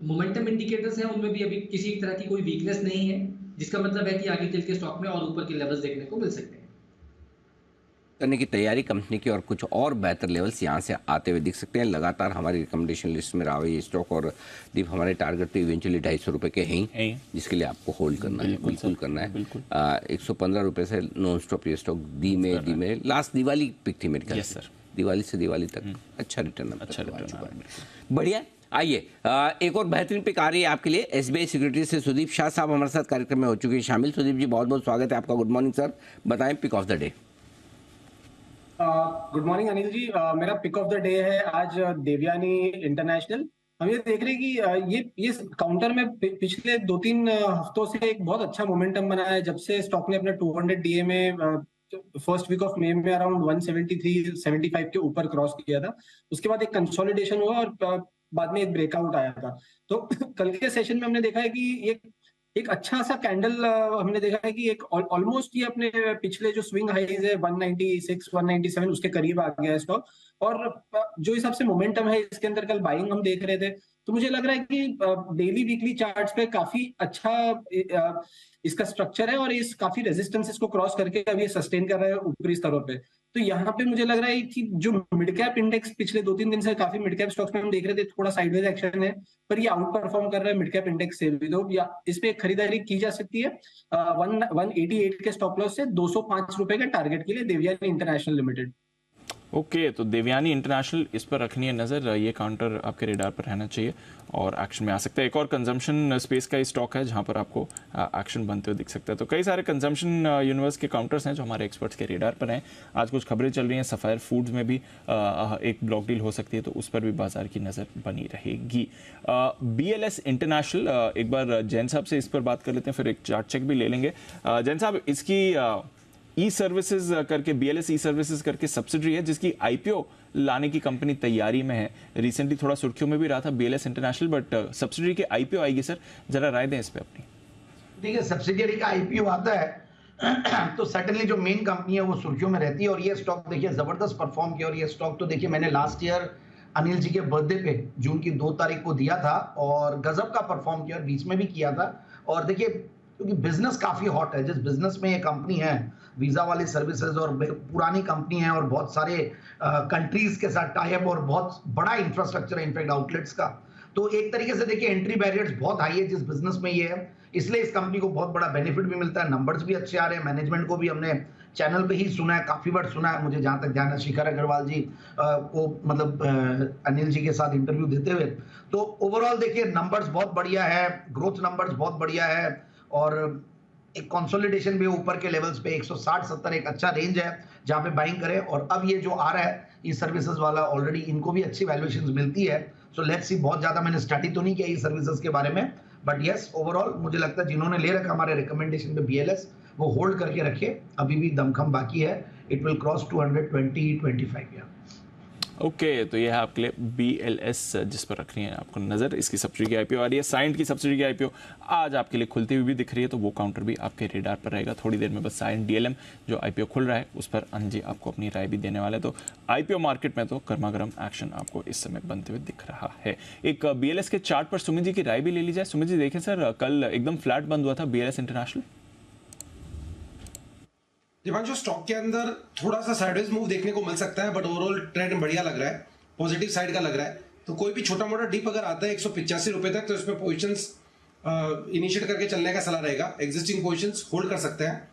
मोमेंटम इंडिकेटर्स हैं उनमें भी अभी किसी तरह की कोई वीकनेस नहीं है, जिसका मतलब है कि आगे चल के स्टॉक में और ऊपर के लेवल्स देखने को मिल सकते हैं। करने की तैयारी कंपनी की और कुछ और बेहतर लेवल्स यहाँ से आते हुए दिख सकते हैं। लगातार हमारी रिकमेंडेशन लिस्ट में रहा हुआ ये स्टॉक और दीप, हमारे टारगेट तो इवेंचुअली 250 रुपये के हैं, जिसके लिए आपको होल्ड करना है, बिल्कुल करना है। 115 रुपये से नॉन स्टॉप ये स्टॉक धीमे लास्ट दिवाली पिक थी मेरे ख्याल से, दिवाली से दिवाली तक अच्छा रिटर्न है। बढ़िया। आइए, एक और बेहतरीन पिक आ रही है आपके लिए। SBI सिक्योरिटीज से सुदीप शाह साहब हमारे साथ कार्यक्रम में हो चुके हैं शामिल। सुदीप जी, बहुत बहुत स्वागत है आपका। गुड मॉर्निंग सर, बताएं pick of the day. Good morning Anil ji. मेरा पिक ऑफ द डे है आज देवयानी इंटरनेशनल। हम ये देख रहे हैं कि ये काउंटर में पिछले 2-3 हफ्तों से एक बहुत अच्छा मोमेंटम बना है। जब से स्टॉक ने अपने 200 DA में फर्स्ट वीक ऑफ मई में अराउंड 173-75 के ऊपर क्रॉस किया था, उसके बाद एक कंसोलिडेशन हुआ और बाद में एक ब्रेकआउट आया था। तो कल के सेशन में हमने देखा है कि एक अच्छा सा कैंडल हमने देखा है कि एक ऑलमोस्ट ये अपने पिछले जो स्विंग हाइज है 196 197 उसके करीब आ गया है स्टॉक। और जो हिसाब से मोमेंटम है इसके अंदर, कल बाइंग हम देख रहे थे, तो मुझे लग रहा है कि डेली वीकली चार्ट्स पे काफी अच्छा इसका स्ट्रक्चर है और इस काफी रेजिस्टेंसेस को क्रॉस करके अभी ये सस्टेन कर रहा है ऊपरी स्तरों पे। तो यहाँ पे मुझे लग रहा है कि जो मिड कैप इंडेक्स पिछले 2-3 दिन से काफी मिड कैप स्टॉक्स में हम देख रहे थे थोड़ा साइडवेज एक्शन है, पर ये आउट परफॉर्म कर रहा है मिड कैप इंडेक्स से भी। तो या इस पे खरीदारी की जा सकती है 188 के स्टॉप लॉस से 205 रुपए के टारगेट के लिए देवयानी इंटरनेशनल लिमिटेड। ओके, तो देवयानी इंटरनेशनल, इस पर रखनी है नज़र। ये काउंटर आपके रेडार पर रहना चाहिए और एक्शन में आ सकता है। एक और कंजम्पशन स्पेस का ही स्टॉक है जहां पर आपको एक्शन बनते हुए दिख सकता है। तो कई सारे कंजम्पशन यूनिवर्स के काउंटर्स हैं जो हमारे एक्सपर्ट्स के रेडार पर हैं। आज कुछ खबरें चल रही हैं, सफायर फूड्स में भी एक ब्लॉक डील हो सकती है, तो उस पर भी बाजार की नज़र बनी रहेगी। BLS इंटरनेशनल, एक बार जैन साहब से इस पर बात कर लेते हैं, फिर एक चार्ट चेक भी ले लेंगे। जैन साहब, इसकी ई सर्विसेज करके, BLS ई सर्विसेज करके सब्सिडरी है जिसकी IPO लाने की कंपनी तैयारी में है। रिसेंटली थोड़ा सुर्खियों में भी रहा था BLS इंटरनेशनल, बट सब्सिडरी के IPO आएगी सर, जरा राय दें इस पे अपनी। देखिए, सब्सिडियरी का IPO आता है तो सर्टेनली जो मेन कंपनी है वो सुर्खियों में रहती है और ये स्टॉक देखिए जबरदस्त परफॉर्म किया। और ये स्टॉक तो देखिए मैंने लास्ट ईयर अनिल जी के बर्थडे पे जून की 2 तारीख को दिया था और गजब का परफॉर्म किया और बीच में भी किया था। और देखिए, क्योंकि बिजनेस काफी हॉट है, जिस बिजनेस में ये कंपनी है, वीजा वाली सर्विसेज और पुरानी कंपनी है और बहुत सारे कंट्रीज के साथ टाई अप और बहुत बड़ा इंफ्रास्ट्रक्चर है इनफैक्ट आउटलेट्स का, तो एक तरीके से देखिए एंट्री बैरियर्स बहुत हाई है जिस बिजनेस में ये है, इसलिए इस कंपनी को बहुत बड़ा बेनिफिट भी मिलता है। नंबर्स भी अच्छे आ रहे हैं, मैनेजमेंट को भी हमने चैनल पे ही सुना है, काफी बार सुना है मुझे जहां तक ध्यान है, शिखर अग्रवाल जी को मतलब अनिल जी के साथ इंटरव्यू देते हुए। तो ओवरऑल देखिए नंबर्स बहुत बढ़िया है, ग्रोथ नंबर्स बहुत बढ़िया है और एक कंसोलिडेशन भी ऊपर के लेवल्स पे 160-70 एक अच्छा रेंज है जहां पे बाइंग करें। और अब ये जो आ रहा है ई सर्विसेज वाला, ऑलरेडी इनको भी अच्छी वैल्यूएशंस मिलती है। सो लेट्स सी, बहुत ज्यादा मैंने स्टडी तो नहीं किया ई सर्विसेज के बारे में, बट यस ओवरऑल मुझे लगता है जिन्होंने ले रखा हमारे रिकमेंडेशन पे BLS, वो होल्ड करके रखिए, अभी भी दमखम बाकी है, इट विल क्रॉस 220-25 या ओके तो ये है आपके लिए BLS जिस पर रख रही है आपको नज़र, इसकी सब्सिडी की IPO आ रही है। साइंट की सब्सिडी की IPO आज आपके लिए खुलती हुई भी दिख रही है, तो वो काउंटर भी आपके रेडार पर रहेगा। थोड़ी देर में बस साइंट DLM जो IPO खुल रहा है उस पर अंजी आपको अपनी राय भी देने वाले। तो IPO मार्केट में तो गर्मागर्म एक्शन आपको इस समय बनते हुए दिख रहा है। एक BLS के चार्ट पर सुमित जी की राय भी ले ली जाए। सुमित जी देखें सर, कल एकदम फ्लैट बंद हुआ था BLS इंटरनेशनल। दीपांशु, स्टॉक के अंदर थोड़ा सा साइडवेज मूव देखने को मिल सकता है, बट ओवरऑल ट्रेंड बढ़िया लग रहा है, पॉजिटिव साइड का लग रहा है। तो कोई भी छोटा मोटा डिप अगर आता है 185 रुपए तक, तो इसमें पोजीशंस इनिशिएट करके चलने का सलाह रहेगा। एग्जिस्टिंग पोजीशंस होल्ड कर सकते हैं।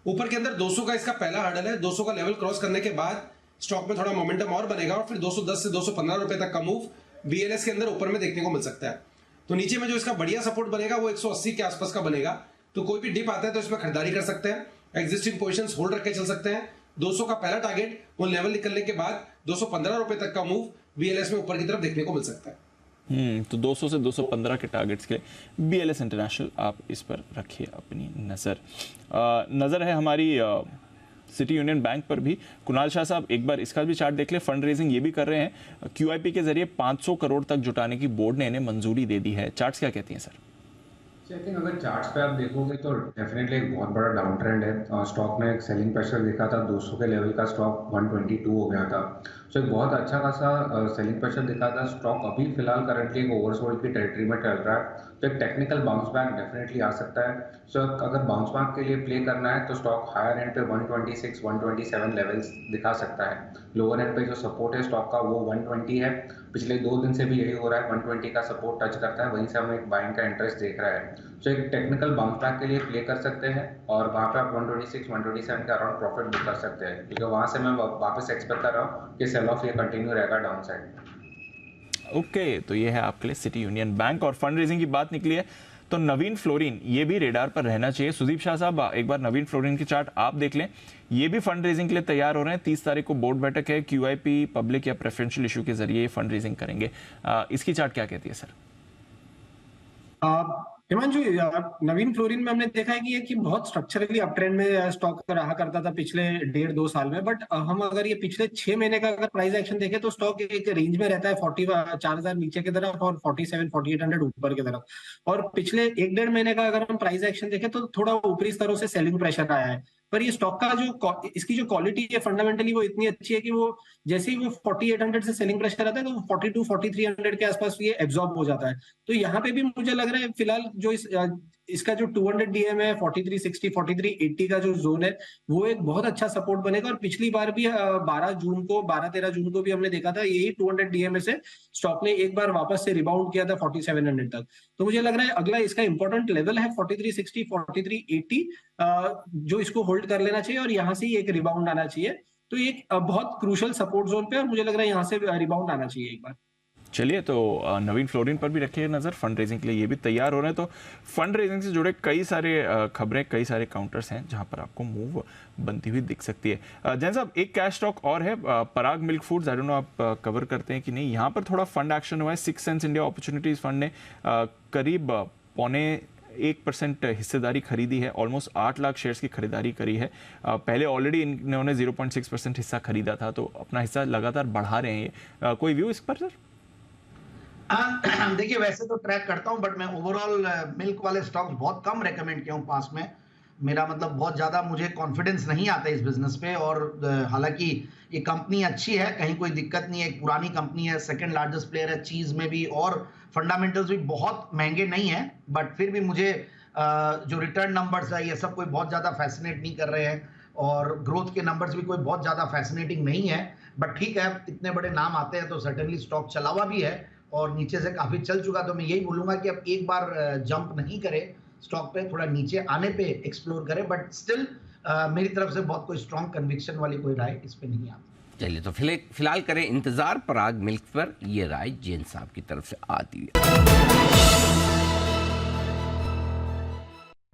ऊपर के अंदर 200 का इसका पहला हर्डल है, 200 का लेवल क्रॉस करने के बाद स्टॉक में थोड़ा मोमेंटम और बनेगा और फिर 210 से 215 रुपए तक का मूव BLS के अंदर ऊपर में देखने को मिल सकता है। तो नीचे में जो इसका बढ़िया सपोर्ट बनेगा वो 180 के आसपास का बनेगा। तो कोई भी डिप आता है तो इसमें खरीदारी कर सकते हैं, एग्जिस्टिंग पोजीशंस होल्ड रख के चल सकते हैं। 200 का पहला टारगेट वो लेवल निकलने के बाद 215 रुपए तक का मूव BLS में ऊपर की तरफ देखने को मिल सकता है। तो 200 से 215 के टारगेट्स के BLS इंटरनेशनल आप इस पर रखिए अपनी नज़र। नज़र है हमारी सिटी यूनियन बैंक पर भी। कुणाल शाह साहब एक बार इसका भी चार्ट देख ले। फंड रेजिंग ये भी कर रहे हैं, QIP के जरिए 500 करोड़ तक जुटाने की बोर्ड ने इन्हें मंजूरी दे दी है। चार्ट्स क्या कहती हैं सर? आई थिंक अगर चार्ट्स पे आप देखोगे तो डेफिनेटली एक बहुत बड़ा डाउन ट्रेंड है। स्टॉक में एक सेलिंग प्रेशर दिखा था, 200 के लेवल का स्टॉक 122 हो गया था। सो एक बहुत अच्छा खासा सेलिंग प्रेशर दिखा था। स्टॉक अभी फिलहाल करंटली एक ओवरसोल्ड की टेरिटरी में चल रहा है, तो एक टेक्निकल बाउंस बैक डेफिनेटली आ सकता है। सो अगर बाउंस बैक के लिए प्ले करना है तो स्टॉक हायर एंड पे 126 127 लेवल्स दिखा सकता है। लोअर एंड पे जो सपोर्ट है स्टॉक का वो 120 है। पिछले 2 दिन से भी यही हो रहा है, 120 का सपोर्ट टच करता है, वहीं से हमें एक बाइंग का इंटरेस्ट देख रहा है। सो एक टेक्निकल बाउंस बैक के लिए प्ले कर सकते हैं और वहाँ पे आप 126 127 का अराउंड प्रॉफिट बुक कर सकते हैं, क्योंकि वहाँ से मैं वापस एक्सपेक्ट कर रहा हूँ कि सेल ऑफ ये कंटिन्यू रहेगा डाउन साइड। ओके तो ये है आपके लिए सिटी यूनियन बैंक। और फंड रेजिंग की बात निकली है तो नवीन फ्लोरिन ये भी रेडार पर रहना चाहिए। सुदीप शाह साहब एक बार नवीन फ्लोरिन की चार्ट आप देख लें, ये भी फंड रेजिंग के लिए तैयार हो रहे हैं। 30 तारीख को बोर्ड बैठक है, QIP पब्लिक या प्रेफरेंशियल इशू के जरिए फंड रेजिंग करेंगे। इसकी चार्ट क्या कहती है सर? हिमांशु, नवीन फ्लोरिन में हमने देखा है कि बहुत स्ट्रक्चरली अप ट्रेंड में स्टॉक रहा करता था पिछले 1.5-2 साल में, बट हम अगर ये पिछले 6 महीने का अगर प्राइस एक्शन देखें तो स्टॉक एक रेंज में रहता है 40,000 नीचे की तरफ और 47-4800 ऊपर की तरफ। और पिछले 1-1.5 महीने का अगर हम प्राइस एक्शन देखें तो थोड़ा ऊपरी स्तरों से सेलिंग प्रेशर आया है। पर ये स्टॉक का जो इसकी जो क्वालिटी है फंडामेंटली वो इतनी अच्छी है कि वो जैसे ही वो 4800 से सेलिंग प्रेशर आता है तो 42-4300 के आसपास ये एब्जॉर्ब हो जाता है। तो यहाँ पे भी मुझे लग रहा है फिलहाल जो इसका जो 200 DM है 4360 4380 का जो जोन है वो एक बहुत अच्छा सपोर्ट बनेगा। और पिछली बार भी 12-13 जून को भी हमने देखा था यही 200 DM से स्टॉक ने एक बार वापस से रिबाउंड किया था 4700 तक। तो मुझे लग रहा है अगला इसका इंपॉर्टेंट लेवल है 4360 4380 जो इसको होल्ड कर लेना चाहिए और यहाँ से ही एक रिबाउंड आना चाहिए। तो एक बहुत क्रूशियल सपोर्ट जोन पे और मुझे लग रहा है यहाँ से रिबाउंड आना चाहिए एक बार। चलिए तो नवीन फ्लोरिन पर भी रखिए नज़र। फंड रेजिंग के लिए ये भी तैयार हो रहे हैं। तो फंड रेजिंग से जुड़े कई सारे खबरें, कई सारे काउंटर्स हैं जहां पर आपको मूव बनती हुई दिख सकती है। जैन साहब एक कैश स्टॉक और है Parag milk foods, I don't know आप कवर करते हैं कि नहीं। यहाँ पर थोड़ा फंड एक्शन हुआ है। 6 सेंस इंडिया अपॉर्चुनिटीज फंड ने करीब 0.25% हिस्सेदारी खरीदी है। ऑलमोस्ट 8 लाख शेयर्स की खरीदारी करी है। पहले ऑलरेडी इन्होंने 0.6% हिस्सा खरीदा था, तो अपना हिस्सा लगातार बढ़ा रहे हैं ये। कोई व्यू इस पर सर? देखिए वैसे तो ट्रैक करता हूं, बट मैं ओवरऑल मिल्क वाले स्टॉक्स बहुत कम रेकमेंड किया हूं पास में। मेरा मतलब बहुत ज्यादा मुझे कॉन्फिडेंस नहीं आता इस बिजनेस पे। और हालांकि ये कंपनी अच्छी है, कहीं कोई दिक्कत नहीं है, एक पुरानी कंपनी है, सेकंड लार्जेस्ट प्लेयर है चीज में भी और फंडामेंटल्स भी बहुत महंगे नहीं है। बट फिर भी मुझे जो रिटर्न नंबर्स है ये सब कोई बहुत ज्यादा फैसिनेट नहीं कर रहे हैं और ग्रोथ के नंबर्स भी कोई बहुत ज्यादा फैसिनेटिंग नहीं है। बट ठीक है, इतने बड़े नाम आते हैं तो सर्टेनली स्टॉक चला हुआ भी है और नीचे से काफी चल चुका। तो मैं यही बोलूंगा कि अब एक बार जंप नहीं करे स्टॉक पे, थोड़ा नीचे आने पे एक्सप्लोर करे। बट स्टिल मेरी तरफ से बहुत कोई स्ट्रॉन्ग कन्विक्शन वाली कोई राय इस पे नहीं आती। चलिए तो फिलहाल करें इंतजार पराग मिल्क पर। ये राय जैन साहब की तरफ से आती है।